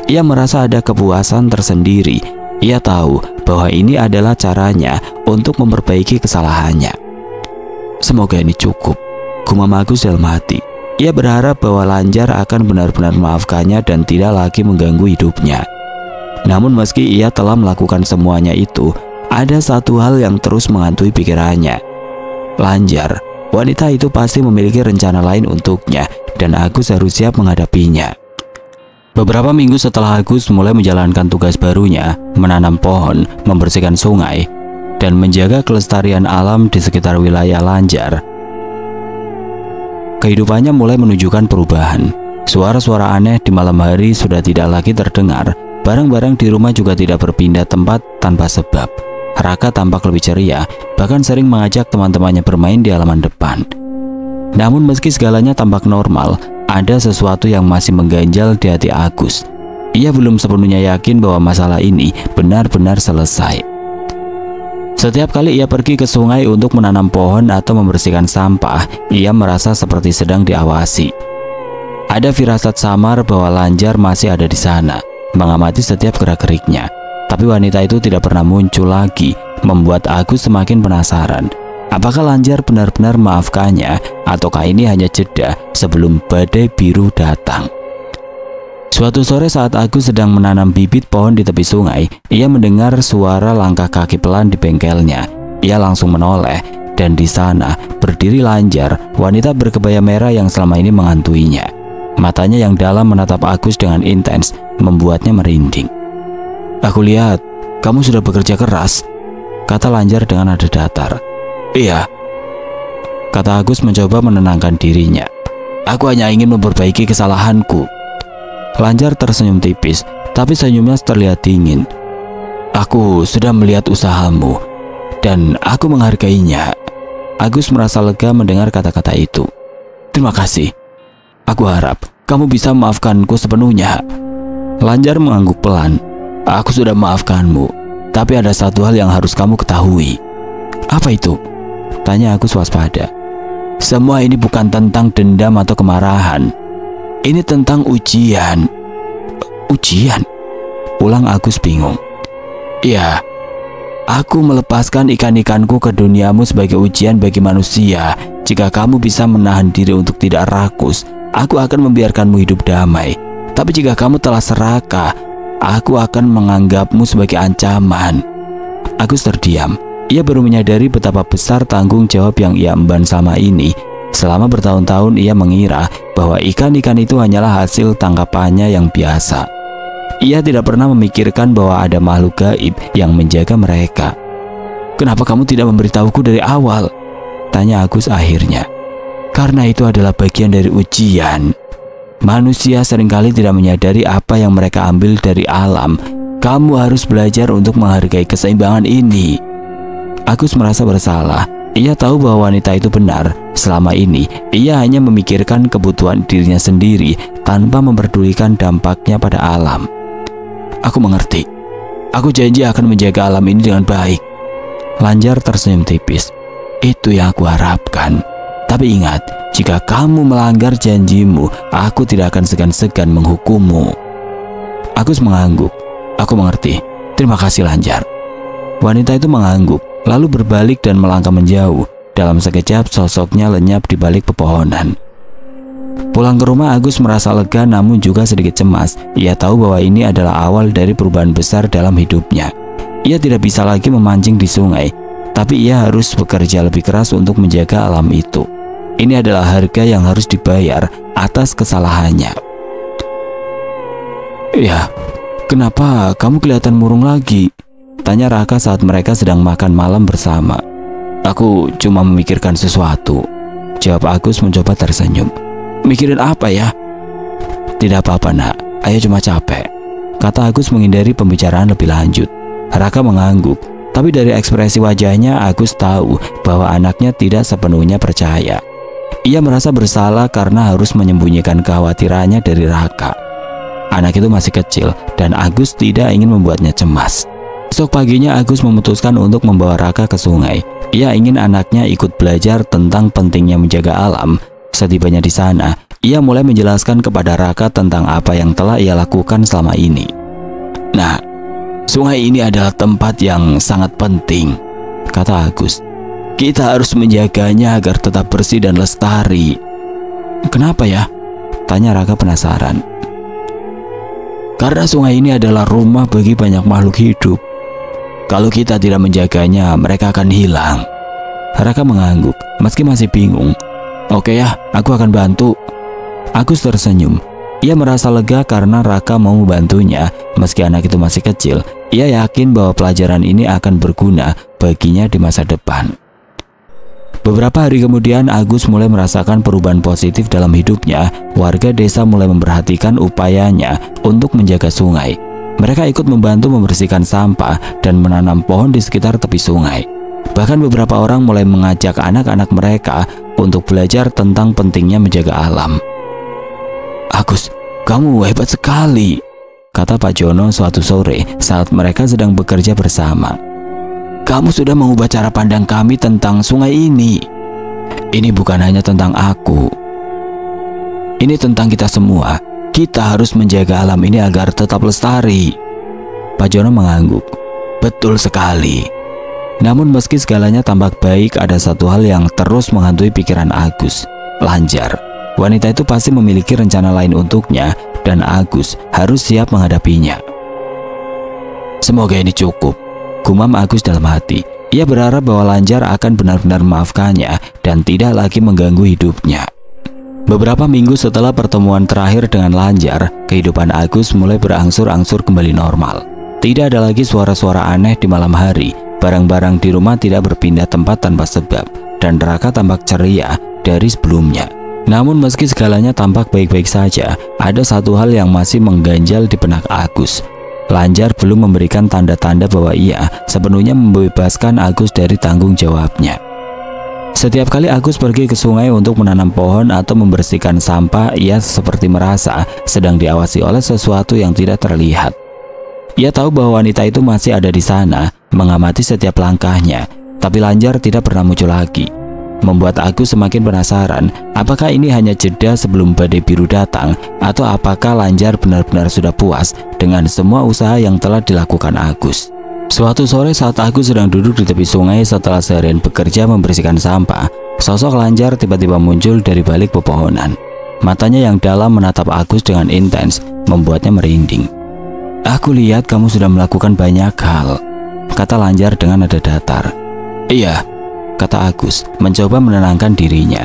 ia merasa ada kepuasan tersendiri. Ia tahu bahwa ini adalah caranya untuk memperbaiki kesalahannya. Semoga ini cukup, gumam Agus dalam hati. Ia berharap bahwa Lanjar akan benar-benar memaafkannya dan tidak lagi mengganggu hidupnya. Namun meski ia telah melakukan semuanya itu, ada satu hal yang terus menghantui pikirannya. Lanjar, wanita itu pasti memiliki rencana lain untuknya dan Agus harus siap menghadapinya. Beberapa minggu setelah Agus mulai menjalankan tugas barunya, menanam pohon, membersihkan sungai, dan menjaga kelestarian alam di sekitar wilayah Lanjar, kehidupannya mulai menunjukkan perubahan. Suara-suara aneh di malam hari sudah tidak lagi terdengar. Barang-barang di rumah juga tidak berpindah tempat tanpa sebab. Raka tampak lebih ceria, bahkan sering mengajak teman-temannya bermain di halaman depan. Namun meski segalanya tampak normal, ada sesuatu yang masih mengganjal di hati Agus. Ia belum sepenuhnya yakin bahwa masalah ini benar-benar selesai. Setiap kali ia pergi ke sungai untuk menanam pohon atau membersihkan sampah, ia merasa seperti sedang diawasi. Ada firasat samar bahwa Lanjar masih ada di sana, mengamati setiap gerak-geriknya. Tapi wanita itu tidak pernah muncul lagi, membuat Agus semakin penasaran. Apakah Lanjar benar-benar memaafkannya, ataukah ini hanya jeda sebelum badai biru datang? Suatu sore saat Agus sedang menanam bibit pohon di tepi sungai, ia mendengar suara langkah kaki pelan di bengkelnya. Ia langsung menoleh, dan di sana berdiri Lanjar, wanita berkebaya merah yang selama ini menghantuinya. Matanya yang dalam menatap Agus dengan intens, membuatnya merinding. "Aku lihat, kamu sudah bekerja keras," kata Lanjar dengan nada datar. "Iya," kata Agus mencoba menenangkan dirinya. "Aku hanya ingin memperbaiki kesalahanku." Lanjar tersenyum tipis, tapi senyumnya terlihat dingin. "Aku sudah melihat usahamu, dan aku menghargainya." Agus merasa lega mendengar kata-kata itu. "Terima kasih. Aku harap kamu bisa memaafkanku sepenuhnya." Lanjar mengangguk pelan. "Aku sudah memaafkanmu, tapi ada satu hal yang harus kamu ketahui." "Apa itu?" tanya Agus waspada. "Semua ini bukan tentang dendam atau kemarahan. Ini tentang ujian." "Ujian?" ulang Agus bingung. "Iya, aku melepaskan ikan-ikanku ke duniamu sebagai ujian bagi manusia. Jika kamu bisa menahan diri untuk tidak rakus, aku akan membiarkanmu hidup damai. Tapi jika kamu telah serakah, aku akan menganggapmu sebagai ancaman." Agus terdiam. Ia baru menyadari betapa besar tanggung jawab yang ia emban selama ini. Selama bertahun-tahun ia mengira bahwa ikan-ikan itu hanyalah hasil tangkapannya yang biasa. Ia tidak pernah memikirkan bahwa ada makhluk gaib yang menjaga mereka. "Kenapa kamu tidak memberitahuku dari awal?" tanya Agus akhirnya. "Karena itu adalah bagian dari ujian. Manusia seringkali tidak menyadari apa yang mereka ambil dari alam. Kamu harus belajar untuk menghargai keseimbangan ini." Agus merasa bersalah. Ia tahu bahwa wanita itu benar. Selama ini, ia hanya memikirkan kebutuhan dirinya sendiri tanpa memperdulikan dampaknya pada alam. "Aku mengerti. Aku janji akan menjaga alam ini dengan baik." Lanjar tersenyum tipis. "Itu yang aku harapkan. Tapi ingat, jika kamu melanggar janjimu, aku tidak akan segan-segan menghukummu." Agus mengangguk. "Aku mengerti. Terima kasih, Lanjar." Wanita itu mengangguk, lalu berbalik dan melangkah menjauh. Dalam sekejap sosoknya lenyap di balik pepohonan. Pulang ke rumah, Agus merasa lega namun juga sedikit cemas. Ia tahu bahwa ini adalah awal dari perubahan besar dalam hidupnya. Ia tidak bisa lagi memancing di sungai, tapi ia harus bekerja lebih keras untuk menjaga alam itu. Ini adalah harga yang harus dibayar atas kesalahannya. "Ya, kenapa kamu kelihatan murung lagi?" tanya Raka saat mereka sedang makan malam bersama. "Aku cuma memikirkan sesuatu," jawab Agus mencoba tersenyum. "Mikirin apa ya?" "Tidak apa-apa, Nak. Ayah cuma capek," kata Agus menghindari pembicaraan lebih lanjut. Raka mengangguk, tapi dari ekspresi wajahnya Agus tahu bahwa anaknya tidak sepenuhnya percaya. Ia merasa bersalah karena harus menyembunyikan kekhawatirannya dari Raka. Anak itu masih kecil dan Agus tidak ingin membuatnya cemas. Esok paginya Agus memutuskan untuk membawa Raka ke sungai. Ia ingin anaknya ikut belajar tentang pentingnya menjaga alam. Setibanya di sana, ia mulai menjelaskan kepada Raka tentang apa yang telah ia lakukan selama ini. "Nah, Sungai ini adalah tempat yang sangat penting, kata Agus. Kita harus menjaganya agar tetap bersih dan lestari. Kenapa ya? Tanya Raka penasaran. Karena sungai ini adalah rumah bagi banyak makhluk hidup. Kalau kita tidak menjaganya, mereka akan hilang. Raka mengangguk, meski masih bingung. Oke ya, aku akan bantu. Agus tersenyum. Ia merasa lega karena Raka mau membantunya. Meski anak itu masih kecil, ia yakin bahwa pelajaran ini akan berguna baginya di masa depan. Beberapa hari kemudian, Agus mulai merasakan perubahan positif dalam hidupnya. Warga desa mulai memperhatikan upayanya untuk menjaga sungai. Mereka ikut membantu membersihkan sampah dan menanam pohon di sekitar tepi sungai. Bahkan beberapa orang mulai mengajak anak-anak mereka untuk belajar tentang pentingnya menjaga alam. Agus, kamu hebat sekali, kata Pak Jono suatu sore saat mereka sedang bekerja bersama. Kamu sudah mengubah cara pandang kami tentang sungai ini. Ini bukan hanya tentang aku. Ini tentang kita semua. Kita harus menjaga alam ini agar tetap lestari. Pak Jono mengangguk. Betul sekali. Namun meski segalanya tampak baik, ada satu hal yang terus menghantui pikiran Agus. Lanjar. Wanita itu pasti memiliki rencana lain untuknya dan Agus harus siap menghadapinya. Semoga ini cukup, gumam Agus dalam hati. Ia berharap bahwa Lanjar akan benar-benar memaafkannya dan tidak lagi mengganggu hidupnya. Beberapa minggu setelah pertemuan terakhir dengan Lanjar, kehidupan Agus mulai berangsur-angsur kembali normal. Tidak ada lagi suara-suara aneh di malam hari. Barang-barang di rumah tidak berpindah tempat tanpa sebab, dan Raka tampak ceria dari sebelumnya. Namun meski segalanya tampak baik-baik saja, ada satu hal yang masih mengganjal di benak Agus. Lanjar belum memberikan tanda-tanda bahwa ia sepenuhnya membebaskan Agus dari tanggung jawabnya. Setiap kali Agus pergi ke sungai untuk menanam pohon atau membersihkan sampah, ia seperti merasa sedang diawasi oleh sesuatu yang tidak terlihat. Ia tahu bahwa wanita itu masih ada di sana, mengamati setiap langkahnya, tapi Lanjar tidak pernah muncul lagi. Membuat Agus semakin penasaran, apakah ini hanya jeda sebelum badai biru datang, atau apakah Lanjar benar-benar sudah puas dengan semua usaha yang telah dilakukan Agus. Suatu sore saat Agus sedang duduk di tepi sungai setelah seharian bekerja membersihkan sampah, sosok Lanjar tiba-tiba muncul dari balik pepohonan. Matanya yang dalam menatap Agus dengan intens, membuatnya merinding. Aku lihat kamu sudah melakukan banyak hal, kata Lanjar dengan nada datar. Iya, kata Agus, mencoba menenangkan dirinya.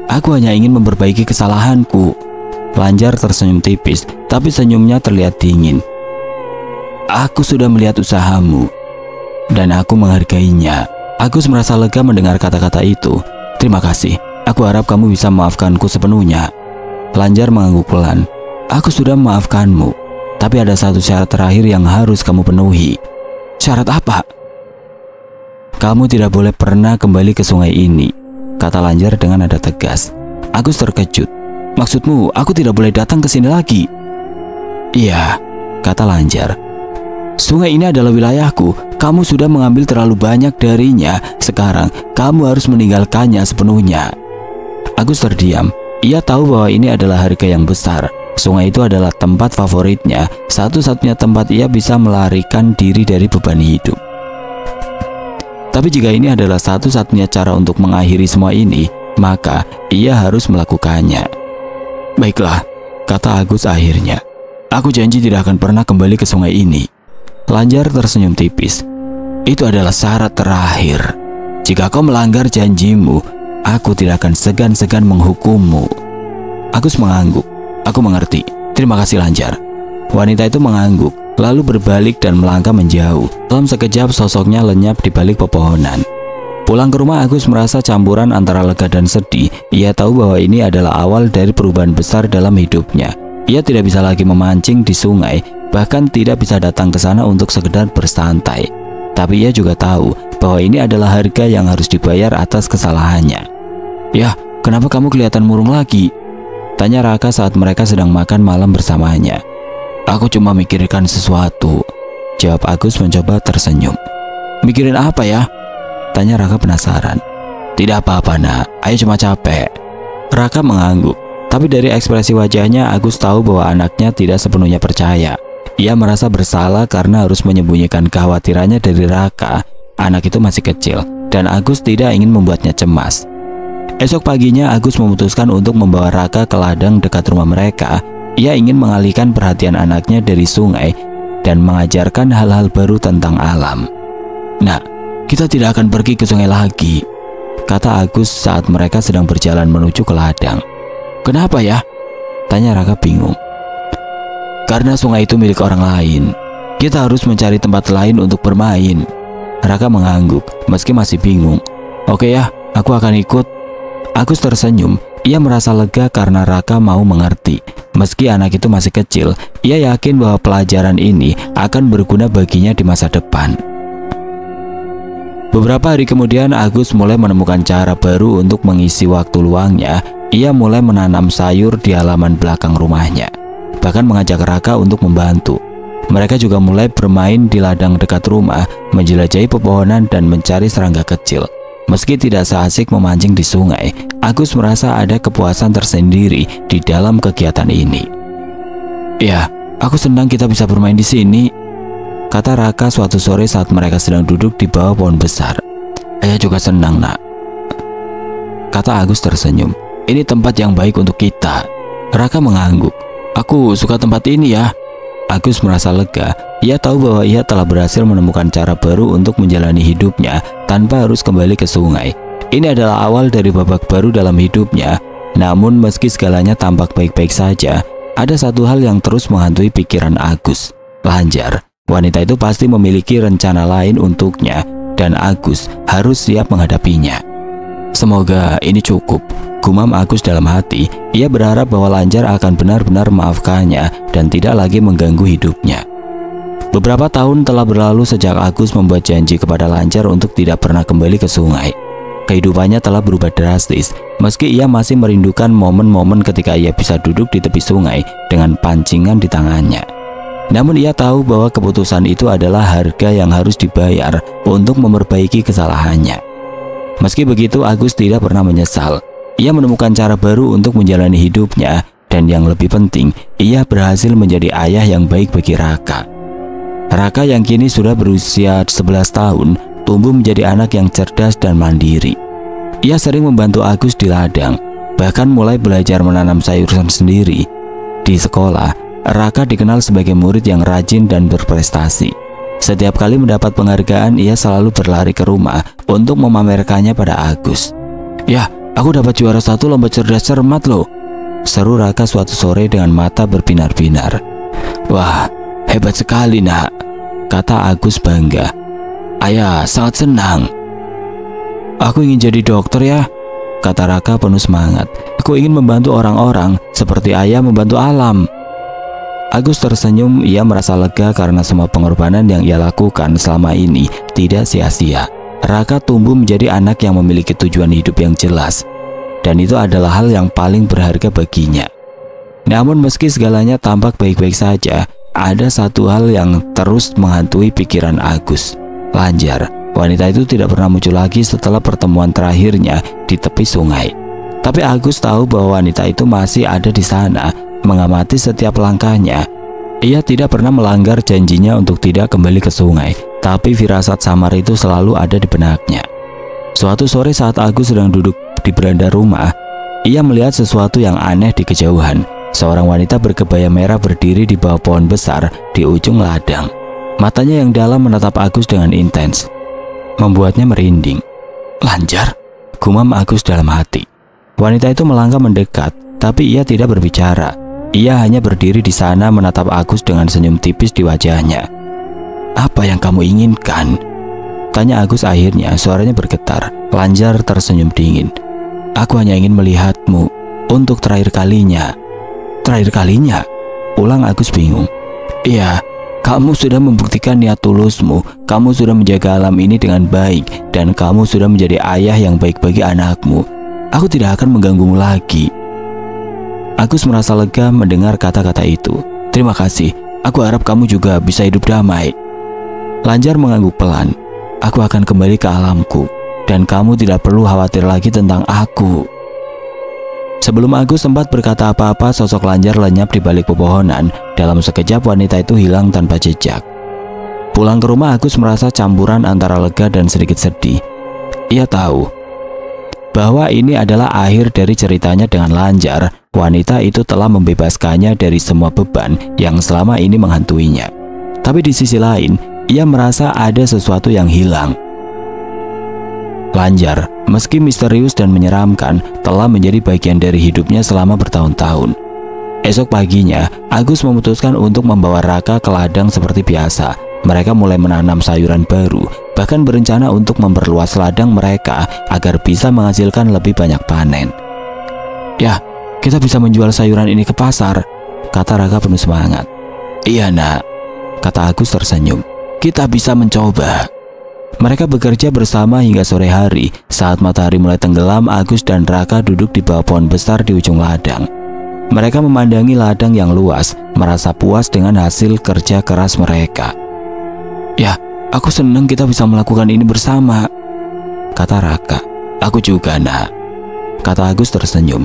Aku hanya ingin memperbaiki kesalahanku. Lanjar tersenyum tipis, tapi senyumnya terlihat dingin. Aku sudah melihat usahamu, dan aku menghargainya. Agus merasa lega mendengar kata-kata itu. Terima kasih, aku harap kamu bisa memaafkanku sepenuhnya. Lanjar mengangguk pelan. Aku sudah memaafkanmu. Tapi ada satu syarat terakhir yang harus kamu penuhi. Syarat apa? Kamu tidak boleh pernah kembali ke sungai ini, kata Lanjar dengan nada tegas. Agus terkejut. Maksudmu, aku tidak boleh datang ke sini lagi? Iya, kata Lanjar. Sungai ini adalah wilayahku. Kamu sudah mengambil terlalu banyak darinya. Sekarang, kamu harus meninggalkannya sepenuhnya. Agus terdiam. Ia tahu bahwa ini adalah harga yang besar. Sungai itu adalah tempat favoritnya, satu-satunya tempat ia bisa melarikan diri dari beban hidup. Tapi jika ini adalah satu-satunya cara untuk mengakhiri semua ini, maka ia harus melakukannya. Baiklah, kata Agus akhirnya. Aku janji tidak akan pernah kembali ke sungai ini. Lanjar tersenyum tipis. Itu adalah syarat terakhir. Jika kau melanggar janjimu, aku tidak akan segan-segan menghukummu. Agus mengangguk. Aku mengerti. Terima kasih Lanjar. Wanita itu mengangguk, lalu berbalik dan melangkah menjauh. Dalam sekejap sosoknya lenyap di balik pepohonan. Pulang ke rumah, Agus merasa campuran antara lega dan sedih. Ia tahu bahwa ini adalah awal dari perubahan besar dalam hidupnya. Ia tidak bisa lagi memancing di sungai, bahkan tidak bisa datang ke sana untuk sekedar bersantai. Tapi ia juga tahu bahwa ini adalah harga yang harus dibayar atas kesalahannya. Ya, kenapa kamu kelihatan murung lagi? Tanya Raka saat mereka sedang makan malam bersamanya. Aku cuma mikirkan sesuatu, jawab Agus mencoba tersenyum. Mikirin apa ya? Tanya Raka penasaran. Tidak apa-apa nak, Ayo cuma capek. Raka mengangguk, tapi dari ekspresi wajahnya Agus tahu bahwa anaknya tidak sepenuhnya percaya. Ia merasa bersalah karena harus menyembunyikan kekhawatirannya dari Raka. Anak itu masih kecil dan Agus tidak ingin membuatnya cemas. Esok paginya Agus memutuskan untuk membawa Raka ke ladang dekat rumah mereka. Ia ingin mengalihkan perhatian anaknya dari sungai dan mengajarkan hal-hal baru tentang alam. "Nah, kita tidak akan pergi ke sungai lagi," kata Agus saat mereka sedang berjalan menuju ke ladang. "Kenapa ya?" tanya Raka bingung. "Karena sungai itu milik orang lain. Kita harus mencari tempat lain untuk bermain." Raka mengangguk meski masih bingung. "Oke ya, aku akan ikut." Agus tersenyum. Ia merasa lega karena Raka mau mengerti. Meski anak itu masih kecil, ia yakin bahwa pelajaran ini akan berguna baginya di masa depan. Beberapa hari kemudian Agus mulai menemukan cara baru untuk mengisi waktu luangnya. Ia mulai menanam sayur di halaman belakang rumahnya, bahkan mengajak Raka untuk membantu. Mereka juga mulai bermain di ladang dekat rumah, menjelajahi pepohonan dan mencari serangga kecil. Meski tidak seasik memancing di sungai, Agus merasa ada kepuasan tersendiri di dalam kegiatan ini. "Ya, aku senang kita bisa bermain di sini," kata Raka suatu sore saat mereka sedang duduk di bawah pohon besar. "Ayah juga senang, Nak," kata Agus tersenyum. "Ini tempat yang baik untuk kita." Raka mengangguk. "Aku suka tempat ini ya." Agus merasa lega. Ia tahu bahwa ia telah berhasil menemukan cara baru untuk menjalani hidupnya tanpa harus kembali ke sungai. Ini adalah awal dari babak baru dalam hidupnya. Namun meski segalanya tampak baik-baik saja, ada satu hal yang terus menghantui pikiran Agus. Lanjar, wanita itu pasti memiliki rencana lain untuknya dan Agus harus siap menghadapinya. "Semoga ini cukup," gumam Agus dalam hati. Ia berharap bahwa Lanjar akan benar-benar memaafkannya dan tidak lagi mengganggu hidupnya. Beberapa tahun telah berlalu sejak Agus membuat janji kepada Lanjar untuk tidak pernah kembali ke sungai. Kehidupannya telah berubah drastis, meski ia masih merindukan momen-momen ketika ia bisa duduk di tepi sungai dengan pancingan di tangannya. Namun ia tahu bahwa keputusan itu adalah harga yang harus dibayar untuk memperbaiki kesalahannya. Meski begitu, Agus tidak pernah menyesal. Ia menemukan cara baru untuk menjalani hidupnya, dan yang lebih penting, ia berhasil menjadi ayah yang baik bagi Raka. Raka yang kini sudah berusia 11 tahun, tumbuh menjadi anak yang cerdas dan mandiri. Ia sering membantu Agus di ladang, bahkan mulai belajar menanam sayuran sendiri. Di sekolah, Raka dikenal sebagai murid yang rajin dan berprestasi. Setiap kali mendapat penghargaan, ia selalu berlari ke rumah untuk memamerkannya pada Agus. "Ya, aku dapat juara 1 lomba cerdas cermat loh," seru Raka suatu sore dengan mata berbinar-binar. "Wah, hebat sekali, Nak," kata Agus bangga. "Ayah sangat senang." "Aku ingin jadi dokter ya," kata Raka penuh semangat. "Aku ingin membantu orang-orang seperti ayah membantu alam." Agus tersenyum. Ia merasa lega karena semua pengorbanan yang ia lakukan selama ini tidak sia-sia. Raka tumbuh menjadi anak yang memiliki tujuan hidup yang jelas, dan itu adalah hal yang paling berharga baginya. Namun meski segalanya tampak baik-baik saja, ada satu hal yang terus menghantui pikiran Agus. Lanjar, wanita itu tidak pernah muncul lagi setelah pertemuan terakhirnya di tepi sungai. Tapi Agus tahu bahwa wanita itu masih ada di sana, mengamati setiap langkahnya. Ia tidak pernah melanggar janjinya untuk tidak kembali ke sungai, tapi firasat samar itu selalu ada di benaknya. Suatu sore saat Agus sedang duduk di beranda rumah, ia melihat sesuatu yang aneh di kejauhan. Seorang wanita berkebaya merah berdiri di bawah pohon besar di ujung ladang. Matanya yang dalam menatap Agus dengan intens, membuatnya merinding. "Lanjar," gumam Agus dalam hati. Wanita itu melangkah mendekat, tapi ia tidak berbicara. Ia hanya berdiri di sana menatap Agus dengan senyum tipis di wajahnya. "Apa yang kamu inginkan?" tanya Agus akhirnya, suaranya bergetar. Lanjar tersenyum dingin. "Aku hanya ingin melihatmu untuk terakhir kalinya." "Terakhir kalinya?" ulang Agus bingung. "Iya, kamu sudah membuktikan niat tulusmu. Kamu sudah menjaga alam ini dengan baik, dan kamu sudah menjadi ayah yang baik bagi anakmu. Aku tidak akan mengganggumu lagi." Agus merasa lega mendengar kata-kata itu. "Terima kasih, aku harap kamu juga bisa hidup damai." Lanjar mengangguk pelan. "Aku akan kembali ke alamku, dan kamu tidak perlu khawatir lagi tentang aku." Sebelum Agus sempat berkata apa-apa, sosok Lanjar lenyap di balik pepohonan. Dalam sekejap wanita itu hilang tanpa jejak. Pulang ke rumah, Agus merasa campuran antara lega dan sedikit sedih. Ia tahu bahwa ini adalah akhir dari ceritanya dengan Lanjar. Wanita itu telah membebaskannya dari semua beban yang selama ini menghantuinya. Tapi di sisi lain, ia merasa ada sesuatu yang hilang. Lanjar, meski misterius dan menyeramkan, telah menjadi bagian dari hidupnya selama bertahun-tahun. Esok paginya, Agus memutuskan untuk membawa Raka ke ladang seperti biasa. Mereka mulai menanam sayuran baru, bahkan berencana untuk memperluas ladang mereka agar bisa menghasilkan lebih banyak panen. "Ya, kita bisa menjual sayuran ini ke pasar," kata Raka penuh semangat. "Iya nak," kata Agus tersenyum. "Kita bisa mencoba." Mereka bekerja bersama hingga sore hari. Saat matahari mulai tenggelam, Agus dan Raka duduk di bawah pohon besar di ujung ladang. Mereka memandangi ladang yang luas, merasa puas dengan hasil kerja keras mereka. "Ya, aku senang kita bisa melakukan ini bersama," kata Raka. "Aku juga nak," kata Agus tersenyum.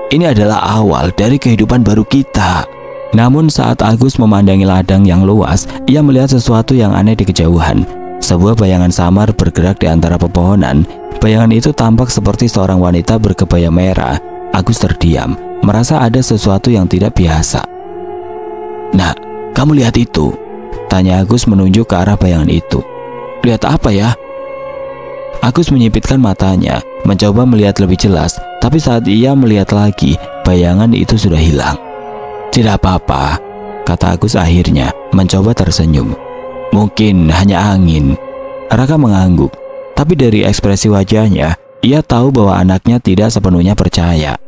"Ini adalah awal dari kehidupan baru kita." Namun saat Agus memandangi ladang yang luas, ia melihat sesuatu yang aneh di kejauhan. Sebuah bayangan samar bergerak di antara pepohonan. Bayangan itu tampak seperti seorang wanita berkebaya merah. Agus terdiam, merasa ada sesuatu yang tidak biasa. "Nak, kamu lihat itu?" tanya Agus menunjuk ke arah bayangan itu. "Lihat apa ya?" Agus menyipitkan matanya, mencoba melihat lebih jelas, tapi saat ia melihat lagi, bayangan itu sudah hilang. "Tidak apa-apa," kata Agus akhirnya, mencoba tersenyum. "Mungkin hanya angin." Raka mengangguk, tapi dari ekspresi wajahnya, ia tahu bahwa anaknya tidak sepenuhnya percaya.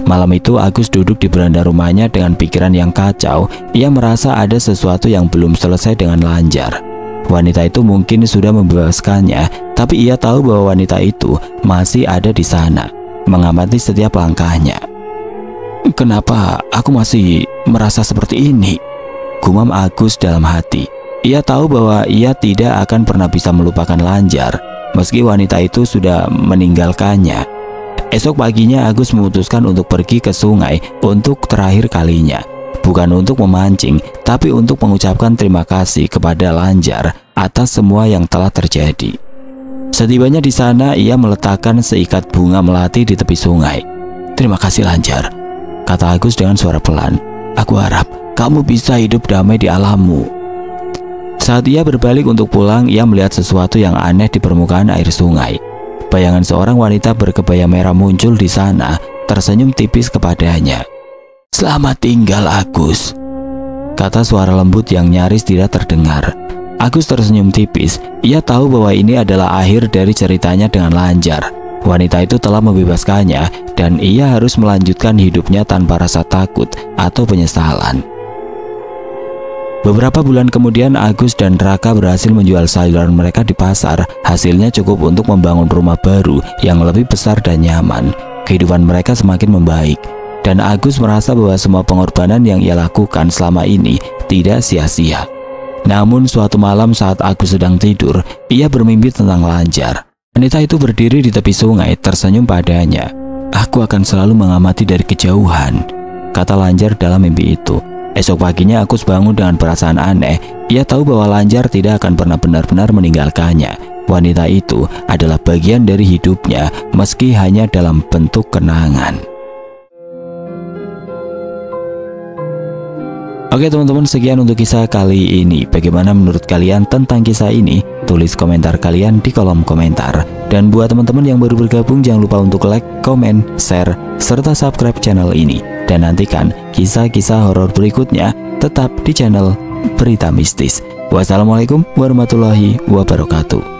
Malam itu Agus duduk di beranda rumahnya dengan pikiran yang kacau. Ia merasa ada sesuatu yang belum selesai dengan Lanjar. Wanita itu mungkin sudah membebaskannya, tapi ia tahu bahwa wanita itu masih ada di sana, mengamati setiap langkahnya. "Kenapa aku masih merasa seperti ini?" gumam Agus dalam hati. Ia tahu bahwa ia tidak akan pernah bisa melupakan Lanjar, meski wanita itu sudah meninggalkannya. Esok paginya Agus memutuskan untuk pergi ke sungai untuk terakhir kalinya. Bukan untuk memancing, tapi untuk mengucapkan terima kasih kepada Lanjar atas semua yang telah terjadi. Setibanya di sana, ia meletakkan seikat bunga melati di tepi sungai. "Terima kasih Lanjar," kata Agus dengan suara pelan. "Aku harap kamu bisa hidup damai di alammu." Saat ia berbalik untuk pulang, ia melihat sesuatu yang aneh di permukaan air sungai. Bayangan seorang wanita berkebaya merah muncul di sana, tersenyum tipis kepadanya. "Selamat tinggal Agus," kata suara lembut yang nyaris tidak terdengar. Agus tersenyum tipis. Ia tahu bahwa ini adalah akhir dari ceritanya dengan Lanjar. Wanita itu telah membebaskannya dan ia harus melanjutkan hidupnya tanpa rasa takut atau penyesalan. Beberapa bulan kemudian, Agus dan Raka berhasil menjual sayuran mereka di pasar. Hasilnya cukup untuk membangun rumah baru yang lebih besar dan nyaman. Kehidupan mereka semakin membaik, dan Agus merasa bahwa semua pengorbanan yang ia lakukan selama ini tidak sia-sia. Namun suatu malam saat Agus sedang tidur, ia bermimpi tentang Lanjar. Wanita itu berdiri di tepi sungai, tersenyum padanya. "Aku akan selalu mengamati dari kejauhan," kata Lanjar dalam mimpi itu. Esok paginya Agus bangun dengan perasaan aneh. Ia tahu bahwa Lanjar tidak akan pernah benar-benar meninggalkannya. Wanita itu adalah bagian dari hidupnya, meski hanya dalam bentuk kenangan. Oke teman-teman, sekian untuk kisah kali ini. Bagaimana menurut kalian tentang kisah ini? Tulis komentar kalian di kolom komentar. Dan buat teman-teman yang baru bergabung, jangan lupa untuk like, komen, share, serta subscribe channel ini. Dan nantikan kisah-kisah horor berikutnya tetap di channel Berita Mistis. Wassalamualaikum warahmatullahi wabarakatuh.